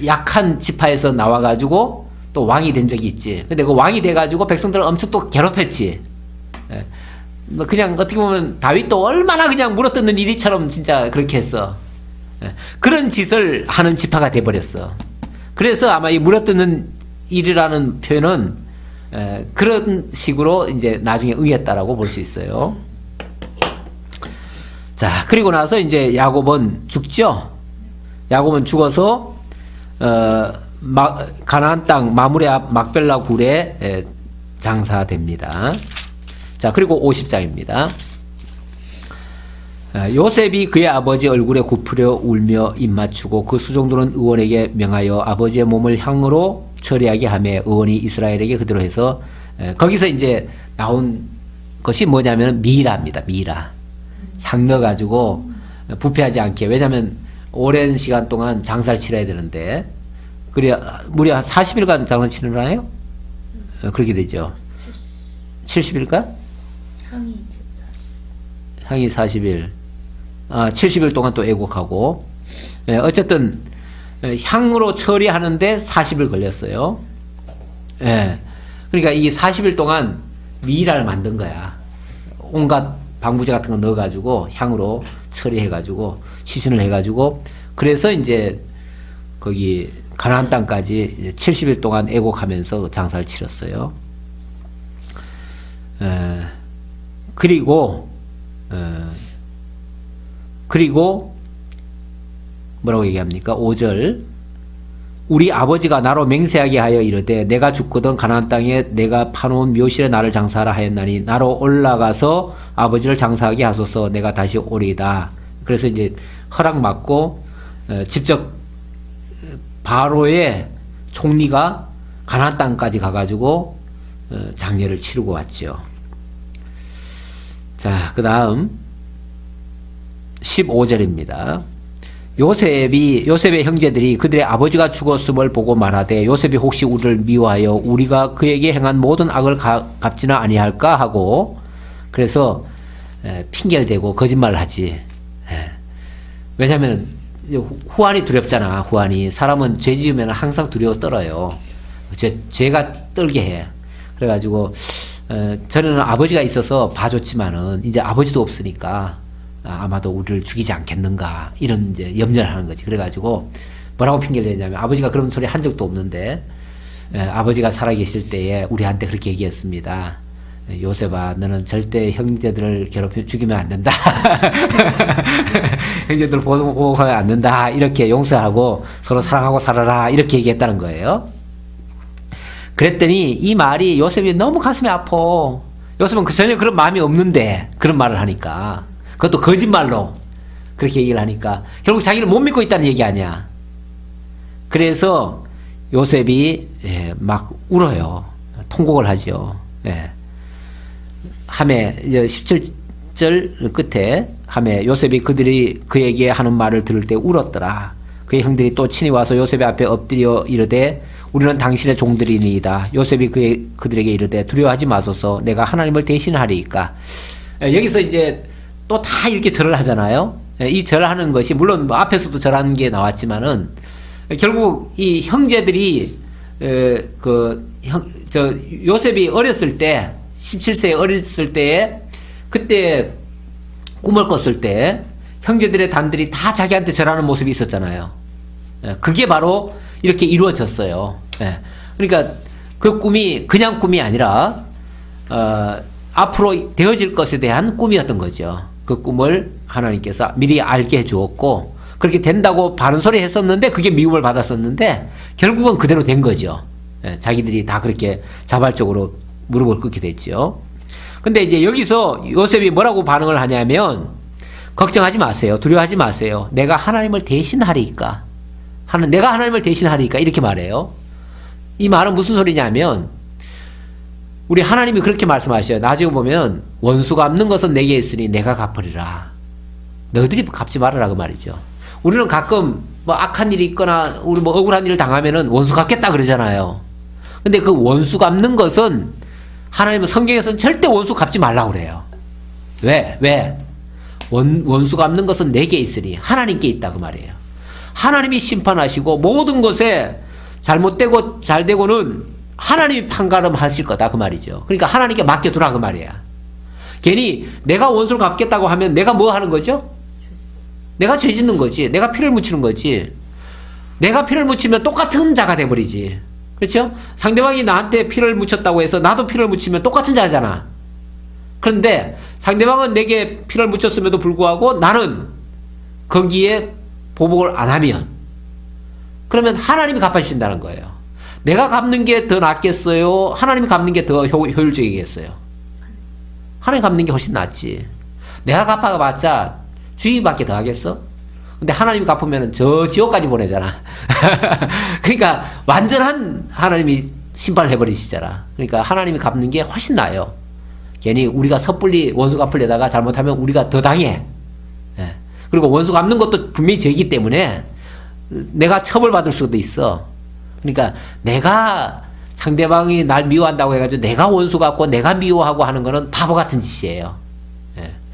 약한 지파에서 나와가지고 또 왕이 된 적이 있지. 근데 그 왕이 돼가지고 백성들을 엄청 또 괴롭혔지. 예. 뭐 그냥 어떻게 보면 다윗도 얼마나 그냥 물어뜯는 일이처럼 진짜 그렇게 했어. 예. 그런 짓을 하는 지파가 돼버렸어. 그래서 아마 이 물어뜯는 일이라는 표현은 그런 식으로 이제 나중에 응했다라고 볼 수 있어요. 자, 그리고 나서 이제 야곱은 죽죠. 야곱은 죽어서 가나안 땅 마므레 앞 막벨라 굴에 장사됩니다. 자, 그리고 50장입니다. 요셉이 그의 아버지 얼굴에 굽으려 울며 입맞추고 그 수종들은 의원에게 명하여 아버지의 몸을 향으로 처리하게 하며 의원이 이스라엘에게 그대로 해서 거기서 이제 나온 것이 뭐냐면 미라입니다. 미라. 향 넣어가지고 부패하지 않게. 왜냐하면 오랜 시간 동안 장사를 치러야 되는데 그래야 무려 한 40일간 장사 치르나요? 그렇게 되죠. 70일간? 향이 40일. 70일 동안 또 애곡하고. 어쨌든 향으로 처리하는데 40일 걸렸어요. 그러니까 이 40일 동안 미라를 만든 거야. 온갖 방부제 같은 거 넣어가지고 향으로 처리해가지고 시신을 해가지고 그래서 이제 거기 가나안 땅까지 70일 동안 애곡하면서 장사를 치렀어요. 그리고 뭐라고 얘기합니까? 5절 우리 아버지가 나로 맹세하게 하여 이르되 내가 죽거든 가나안 땅에 내가 파놓은 묘실에 나를 장사하라 하였나니 나로 올라가서 아버지를 장사하게 하소서 내가 다시 오리이다. 그래서 이제 허락 받고 직접 바로의 총리가 가나안 땅까지 가가지고 장례를 치르고 왔죠. 자, 그 다음 15절입니다. 요셉의 형제들이 그들의 아버지가 죽었음을 보고 말하되 요셉이 혹시 우리를 미워하여 우리가 그에게 행한 모든 악을 갚지는 아니할까 하고 그래서 핑계를 대고 거짓말을 하지. 왜냐하면 후환이 두렵잖아. 후환이 사람은 죄 지으면 항상 두려워 떨어요. 죄가 떨게 해. 그래가지고 저는 아버지가 있어서 봐줬지만은 이제 아버지도 없으니까 아마도 우리를 죽이지 않겠는가 이런 이제 염려를 하는 거지. 그래가지고 뭐라고 핑계를 대냐면 아버지가 그런 소리 한 적도 없는데 아버지가 살아계실 때에 우리한테 그렇게 얘기했습니다. 요셉아, 너는 절대 형제들을 죽이면 안 된다. 형제들 보복하면 안 된다. 이렇게 용서하고 서로 사랑하고 살아라. 이렇게 얘기했다는 거예요. 그랬더니 이 말이 요셉이 너무 가슴이 아파. 요셉은 전혀 그런 마음이 없는데 그런 말을 하니까 그것도 거짓말로 그렇게 얘기를 하니까 결국 자기를 못 믿고 있다는 얘기 아니야. 그래서 요셉이 막 울어요. 통곡을 하죠. 하매 17절 끝에 하매 요셉이 그들이 그에게 하는 말을 들을 때 울었더라. 그의 형들이 또 친히 와서 요셉의 앞에 엎드려 이르되 우리는 당신의 종들이니이다. 요셉이 그들에게 이르되 두려워하지 마소서 내가 하나님을 대신하리이까. 여기서 이제 또 다 이렇게 절을 하잖아요. 이 절하는 것이 물론 뭐 앞에서도 절하는 게 나왔지만은 결국 이 형제들이 요셉이 어렸을 때 17세에 어렸을 때에 그때 꿈을 꿨을 때 형제들의 단들이 다 자기한테 절하는 모습이 있었잖아요. 그게 바로 이렇게 이루어졌어요. 그러니까 그 꿈이 그냥 꿈이 아니라 앞으로 되어질 것에 대한 꿈이었던 거죠. 그 꿈을 하나님께서 미리 알게 해주었고 그렇게 된다고 바른 소리 했었는데 그게 미움을 받았었는데 결국은 그대로 된 거죠. 자기들이 다 그렇게 자발적으로 무릎을 꿇게 됐죠. 근데 이제 여기서 요셉이 뭐라고 반응을 하냐면 걱정하지 마세요. 두려워하지 마세요. 내가 하나님을 대신하리까. 내가 하나님을 대신하리까 이렇게 말해요. 이 말은 무슨 소리냐면 우리 하나님이 그렇게 말씀하셔요. 나중에 보면 원수 갚는 것은 내게 있으니 내가 갚으리라. 너희들이 갚지 말아라 그 말이죠. 우리는 가끔 뭐 악한 일이 있거나 우리 뭐 억울한 일을 당하면은 원수 갚겠다 그러잖아요. 근데 그 원수 갚는 것은 하나님은 성경에서는 절대 원수 갚지 말라고 그래요. 왜? 원수 갚는 것은 내게 있으니 하나님께 있다 그 말이에요. 하나님이 심판하시고 모든 것에 잘못되고 잘되고는 하나님이 판가름하실 거다 그 말이죠. 그러니까 하나님께 맡겨두라 그 말이야. 괜히 내가 원수를 갚겠다고 하면 내가 뭐 하는 거죠? 내가 죄 짓는 거지. 내가 피를 묻히는 거지. 내가 피를 묻히면 똑같은 자가 돼버리지. 그렇죠? 상대방이 나한테 피를 묻혔다고 해서 나도 피를 묻히면 똑같은 자잖아. 그런데 상대방은 내게 피를 묻혔음에도 불구하고 나는 거기에 보복을 안 하면 그러면 하나님이 갚아주신다는 거예요. 내가 갚는 게 더 낫겠어요? 하나님이 갚는 게 더 효율적이겠어요? 하나님 갚는 게 훨씬 낫지. 내가 갚아봤자 주의밖에 더 하겠어? 근데 하나님이 갚으면 저 지옥까지 보내잖아. 그러니까 완전한 하나님이 심판을 해버리시잖아. 그러니까 하나님이 갚는 게 훨씬 나아요. 괜히 우리가 섣불리 원수 갚으려다가 잘못하면 우리가 더 당해. 그리고 원수 갚는 것도 분명히 죄이기 때문에 내가 처벌받을 수도 있어. 그러니까 내가 상대방이 날 미워한다고 해가지고 내가 원수 갚고 내가 미워하고 하는 거는 바보 같은 짓이에요.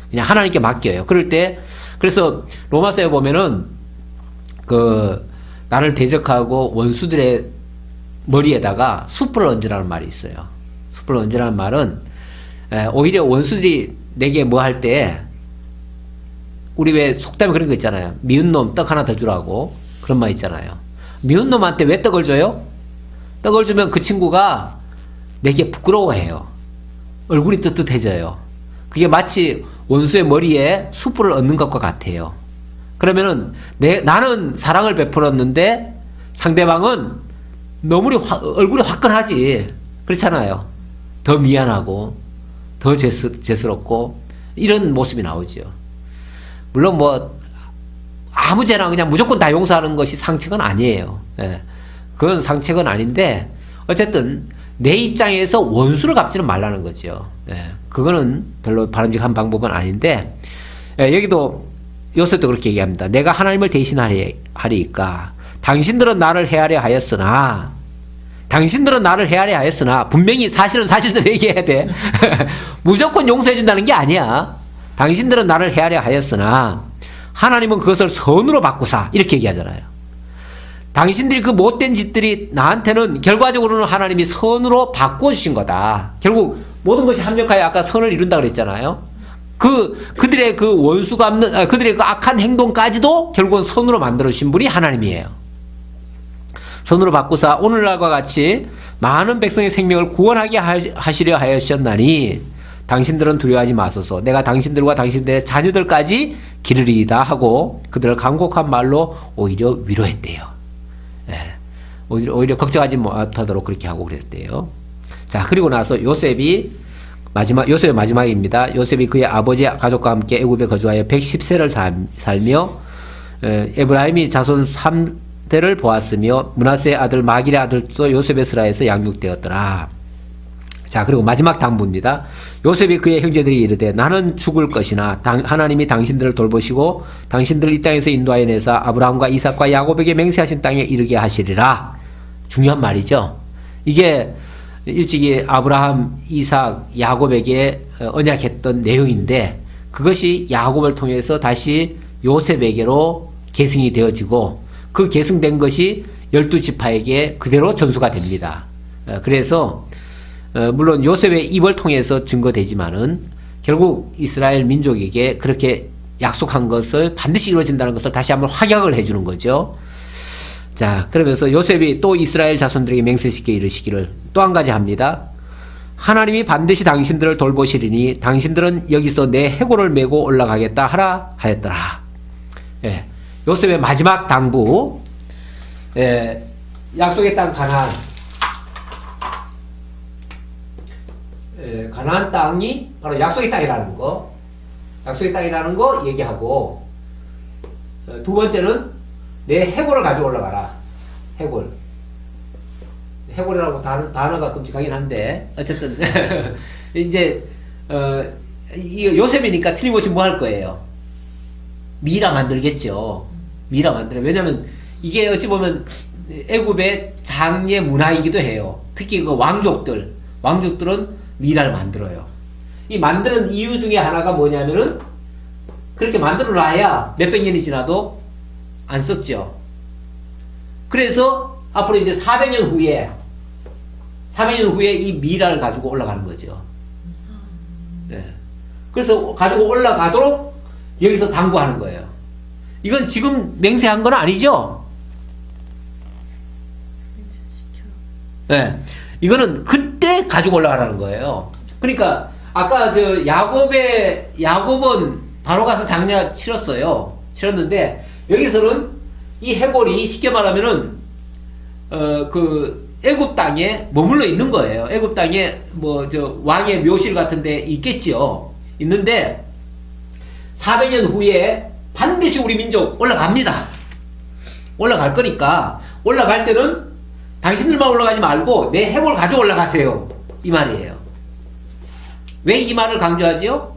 그냥 하나님께 맡겨요. 그럴 때 그래서 로마서에 보면은 그 나를 대적하고 원수들의 머리에다가 숯불을 얹으라는 말이 있어요. 숯불을 얹으라는 말은 오히려 원수들이 내게 뭐 할 때 우리 왜 속담에 그런 거 있잖아요. 미운 놈 떡 하나 더 주라고 그런 말 있잖아요. 미운 놈한테 왜 떡을 줘요? 떡을 주면 그 친구가 내게 부끄러워해요. 얼굴이 뜨뜻해져요. 그게 마치 원수의 머리에 숯불을 얹는 것과 같아요. 그러면은 나는 사랑을 베풀었는데 상대방은 너무 얼굴이 화끈하지. 그렇잖아요. 더 미안하고 더 죄스럽고 이런 모습이 나오죠. 물론 뭐 아무 죄나 그냥 무조건 다 용서하는 것이 상책은 아니에요. 그건 상책은 아닌데 어쨌든 내 입장에서 원수를 갚지는 말라는 거죠. 그거는 별로 바람직한 방법은 아닌데 여기도 요셉도 그렇게 얘기합니다. 내가 하나님을 대신하리까 당신들은 나를 헤아려 하였으나 분명히 사실대로 얘기해야 돼. 무조건 용서해 준다는 게 아니야. 당신들은 나를 헤아려 하였으나 하나님은 그것을 선으로 바꾸사 이렇게 얘기하잖아요. 당신들이 그 못된 짓들이 나한테는 결과적으로는 하나님이 선으로 바꿔주신 거다. 결국 모든 것이 합력하여 아까 선을 이룬다 그랬잖아요. 그들의 그 원수 갚는 그들의 그 악한 행동까지도 결국은 선으로 만들어주신 분이 하나님이에요. 선으로 바꾸사 오늘날과 같이 많은 백성의 생명을 구원하게 하시려 하셨나니 당신들은 두려워하지 마소서. 내가 당신들과 당신들의 자녀들까지 기르리이다 하고 그들을 간곡한 말로 오히려 위로했대요. 오히려 걱정하지 못하도록 그렇게 하고 그랬대요. 자, 그리고 나서 요셉의 마지막입니다. 요셉이 그의 아버지 가족과 함께 애굽에 거주하여 110세를 살며 에브라임이 자손 3대를 보았으며 므낫세의 아들 마길의 아들도 요셉의 스라에서 양육되었더라. 자, 그리고 마지막 당부입니다. 요셉이 그의 형제들이 이르되 나는 죽을 것이나 하나님이 당신들을 돌보시고 당신들을 이 땅에서 인도하여 내사 아브라함과 이삭과 야곱에게 맹세하신 땅에 이르게 하시리라. 중요한 말이죠. 이게 일찍이 아브라함, 이삭, 야곱에게 언약했던 내용인데 그것이 야곱을 통해서 다시 요셉에게로 계승이 되어지고 그 계승된 것이 12지파에게 그대로 전수가 됩니다. 그래서 물론 요셉의 입을 통해서 증거되지만은 결국 이스라엘 민족에게 그렇게 약속한 것을 반드시 이루어진다는 것을 다시 한번 확약을 해주는 거죠. 자, 그러면서 요셉이 또 이스라엘 자손들에게 맹세시켜 이르시기를 또 한 가지 합니다. 하나님이 반드시 당신들을 돌보시리니 당신들은 여기서 내 해골을 메고 올라가겠다 하라 하였더라. 예, 요셉의 마지막 당부, 예, 약속의 땅 가나안, 예, 가나안 땅이 바로 약속의 땅이라는 거, 약속의 땅이라는 거 얘기하고, 두 번째는 내 해골을 가지고 올라가라. 해골. 해골이라고 단어가 끔찍하긴 한데 어쨌든 이제 이 요셉이니까 틀림없이 뭐 할 거예요? 미라 만들겠죠. 미라 만들어. 왜냐면 이게 어찌 보면 애굽의 장례 문화이기도 해요. 특히 그 왕족들은 미라를 만들어요. 이 만드는 이유 중에 하나가 뭐냐면은 그렇게 만들어 놔야 몇백 년이 지나도 안 썩죠. 그래서 앞으로 이제 400년 후에 이 미라를 가지고 올라가는 거죠. 네. 그래서 가지고 올라가도록 여기서 당부하는 거예요. 이건 지금 맹세한 건 아니죠? 네. 이거는 그때 가지고 올라가라는 거예요. 그러니까 아까 야곱은 바로 가서 장례 치렀는데 여기서는 이 해골이 쉽게 말하면은 애굽 땅에 머물러 있는 거예요. 애굽 땅에 왕의 묘실 같은 데 있겠죠. 있는데 400년 후에 반드시 우리 민족 올라갑니다. 올라갈 거니까 올라갈 때는 당신들만 올라가지 말고 내 해골 가지고 올라가세요. 이 말이에요. 왜 이 말을 강조하지요?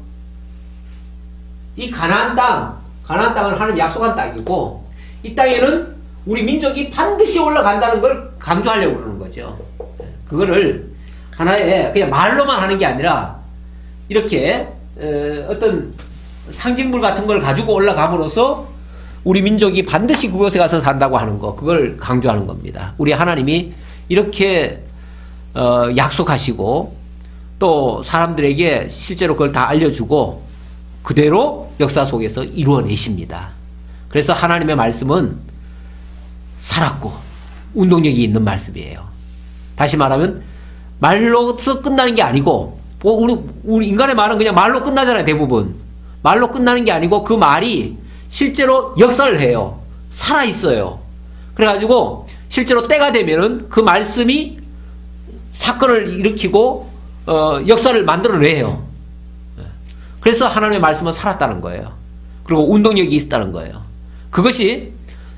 이 가나안 땅은 하나님 약속한 땅이고 이 땅에는 우리 민족이 반드시 올라간다는 걸 강조하려고 그러는 거죠. 그거를 하나의 그냥 말로만 하는 게 아니라 이렇게 어떤 상징물 같은 걸 가지고 올라감으로써 우리 민족이 반드시 그곳에 가서 산다고 하는 거, 그걸 강조하는 겁니다. 우리 하나님이 이렇게 약속하시고 또 사람들에게 실제로 그걸 다 알려주고 그대로 역사 속에서 이루어내십니다. 그래서 하나님의 말씀은 살았고 운동력이 있는 말씀이에요. 다시 말하면 말로서 끝나는 게 아니고 우리 인간의 말은 그냥 말로 끝나잖아요. 대부분 말로 끝나는 게 아니고 그 말이 실제로 역사를 해요. 살아있어요. 그래가지고 실제로 때가 되면은 그 말씀이 사건을 일으키고 역사를 만들어내요. 그래서 하나님의 말씀은 살았다는 거예요. 그리고 운동력이 있다는 거예요. 그것이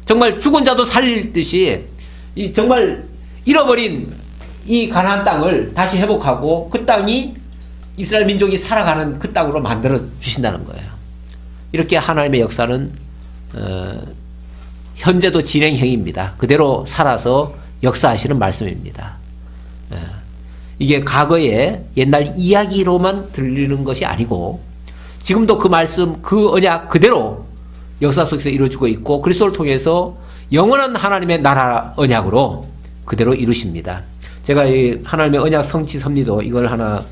정말 죽은 자도 살릴 듯이 정말 잃어버린 이 가나안 땅을 다시 회복하고 그 땅이 이스라엘 민족이 살아가는 그 땅으로 만들어 주신다는 거예요. 이렇게 하나님의 역사는 현재도 진행형입니다. 그대로 살아서 역사하시는 말씀입니다. 이게 과거의 옛날 이야기로만 들리는 것이 아니고 지금도 그 말씀, 그 언약 그대로 역사 속에서 이루어지고 있고 그리스도를 통해서 영원한 하나님의 나라 언약으로 그대로 이루십니다. 제가 이 하나님의 언약 성취 섭리도 이걸 하나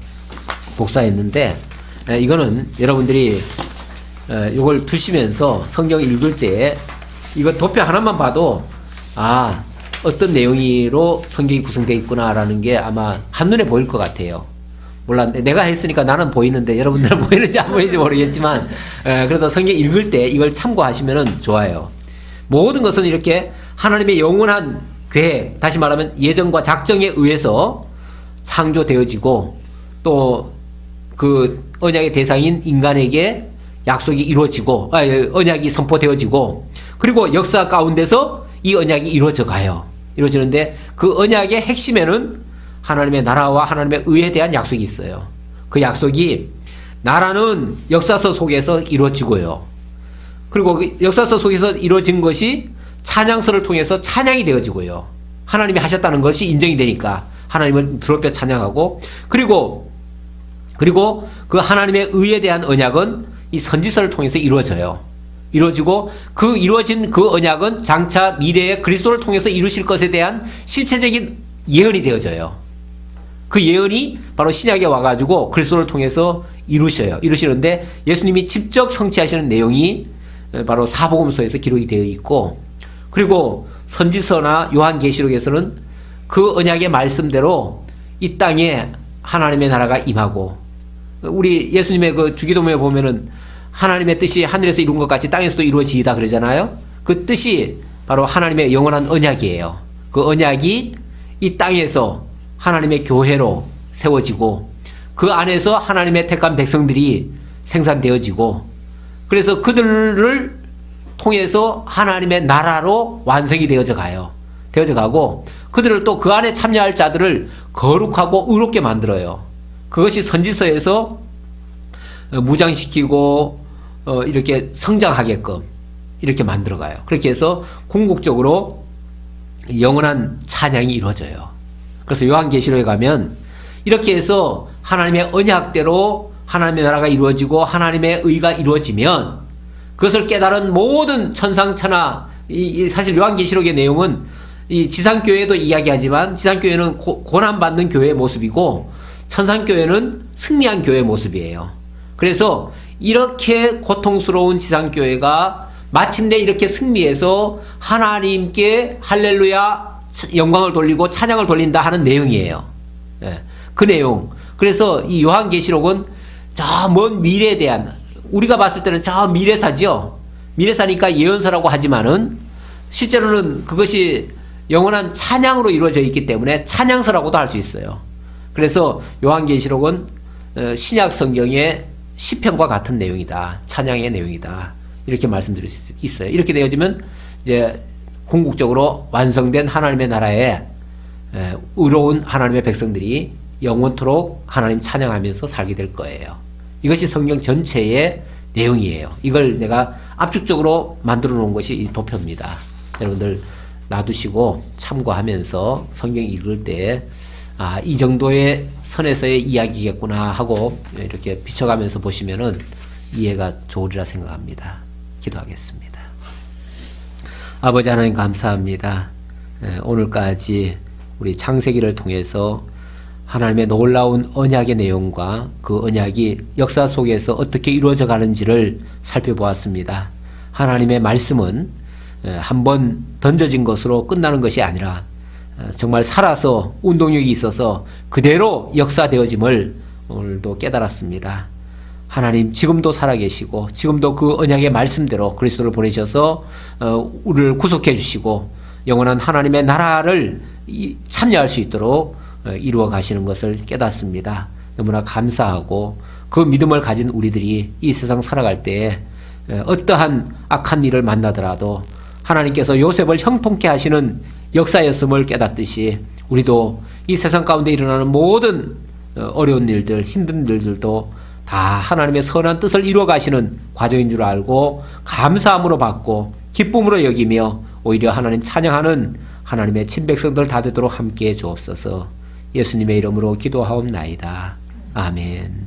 복사했는데 이거는 여러분들이 이걸 두시면서 성경 읽을 때 이거 도표 하나만 봐도 어떤 내용으로 성경이 구성되어 있구나라는 게 아마 한눈에 보일 것 같아요. 몰라, 내가 했으니까 나는 보이는데 여러분들은 보이는지 안 보이는지 모르겠지만 그래서 성경 읽을 때 이걸 참고하시면 좋아요. 모든 것은 이렇게 하나님의 영원한 계획, 다시 말하면 예정과 작정에 의해서 창조되어지고 또 그 언약의 대상인 인간에게 약속이 이루어지고 언약이 선포되어지고 그리고 역사 가운데서 이 언약이 이루어져 가요. 이루어지는데 그 언약의 핵심에는 하나님의 나라와 하나님의 의에 대한 약속이 있어요. 그 약속이 나라는 역사서 속에서 이루어지고요. 그리고 그 역사서 속에서 이루어진 것이 찬양서를 통해서 찬양이 되어지고요. 하나님이 하셨다는 것이 인정이 되니까 하나님을 드높여 찬양하고 그리고 그 하나님의 의에 대한 언약은 이 선지서를 통해서 이루어져요. 이루어지고 그 이루어진 그 언약은 장차 미래의 그리스도를 통해서 이루실 것에 대한 실체적인 예언이 되어져요. 그 예언이 바로 신약에 와가지고 그리스도를 통해서 이루시는데 예수님이 직접 성취하시는 내용이 바로 사복음서에서 기록이 되어 있고, 그리고 선지서나 요한계시록에서는 그 언약의 말씀대로 이 땅에 하나님의 나라가 임하고, 우리 예수님의 그 주기도문에 보면은 하나님의 뜻이 하늘에서 이룬 것 같이 땅에서도 이루어지이다 그러잖아요. 그 뜻이 바로 하나님의 영원한 언약이에요. 그 언약이 이 땅에서 하나님의 교회로 세워지고, 그 안에서 하나님의 택한 백성들이 생산되어지고, 그래서 그들을 통해서 하나님의 나라로 완성이 되어져 가고, 그들을 또 그 안에 참여할 자들을 거룩하고 의롭게 만들어요. 그것이 선지서에서 무장시키고 이렇게 성장하게끔 이렇게 만들어가요. 그렇게 해서 궁극적으로 영원한 찬양이 이루어져요. 그래서 요한계시록에 가면 이렇게 해서 하나님의 언약대로 하나님의 나라가 이루어지고 하나님의 의가 이루어지면 그것을 깨달은 모든 천상천하, 사실 요한계시록의 내용은 이 지상교회도 이야기하지만 지상교회는 고난받는 교회의 모습이고 천상교회는 승리한 교회의 모습이에요. 그래서 이렇게 고통스러운 지상교회가 마침내 이렇게 승리해서 하나님께 할렐루야 영광을 돌리고 찬양을 돌린다 하는 내용이에요. 예, 그 내용. 그래서 이 요한계시록은 저 먼 미래에 대한, 우리가 봤을 때는 저 미래사죠. 미래사니까 예언서라고 하지만은 실제로는 그것이 영원한 찬양으로 이루어져 있기 때문에 찬양서라고도 할 수 있어요. 그래서 요한계시록은 신약 성경의 시편과 같은 내용이다. 찬양의 내용이다. 이렇게 말씀드릴 수 있어요. 이렇게 되어지면 이제 궁극적으로 완성된 하나님의 나라에 의로운 하나님의 백성들이 영원토록 하나님 찬양하면서 살게 될 거예요. 이것이 성경 전체의 내용이에요. 이걸 내가 압축적으로 만들어 놓은 것이 이 도표입니다. 여러분들 놔두시고 참고하면서 성경 읽을 때 이 정도의 선에서의 이야기겠구나 하고 이렇게 비춰가면서 보시면은 이해가 좋으리라 생각합니다. 기도하겠습니다. 아버지 하나님 감사합니다. 오늘까지 우리 창세기를 통해서 하나님의 놀라운 언약의 내용과 그 언약이 역사 속에서 어떻게 이루어져 가는지를 살펴보았습니다. 하나님의 말씀은 한번 던져진 것으로 끝나는 것이 아니라 정말 살아서 운동력이 있어서 그대로 역사되어짐을 오늘도 깨달았습니다. 하나님 지금도 살아계시고 지금도 그 언약의 말씀대로 그리스도를 보내셔서 우리를 구속해 주시고 영원한 하나님의 나라를 참여할 수 있도록 이루어 가시는 것을 깨닫습니다. 너무나 감사하고 그 믿음을 가진 우리들이 이 세상 살아갈 때에 어떠한 악한 일을 만나더라도 하나님께서 요셉을 형통케 하시는 역사였음을 깨닫듯이 우리도 이 세상 가운데 일어나는 모든 어려운 일들, 힘든 일들도 다 하나님의 선한 뜻을 이루어 가시는 과정인 줄 알고 감사함으로 받고 기쁨으로 여기며 오히려 하나님 찬양하는 하나님의 친백성들 다 되도록 함께해 주옵소서. 예수님의 이름으로 기도하옵나이다. 아멘.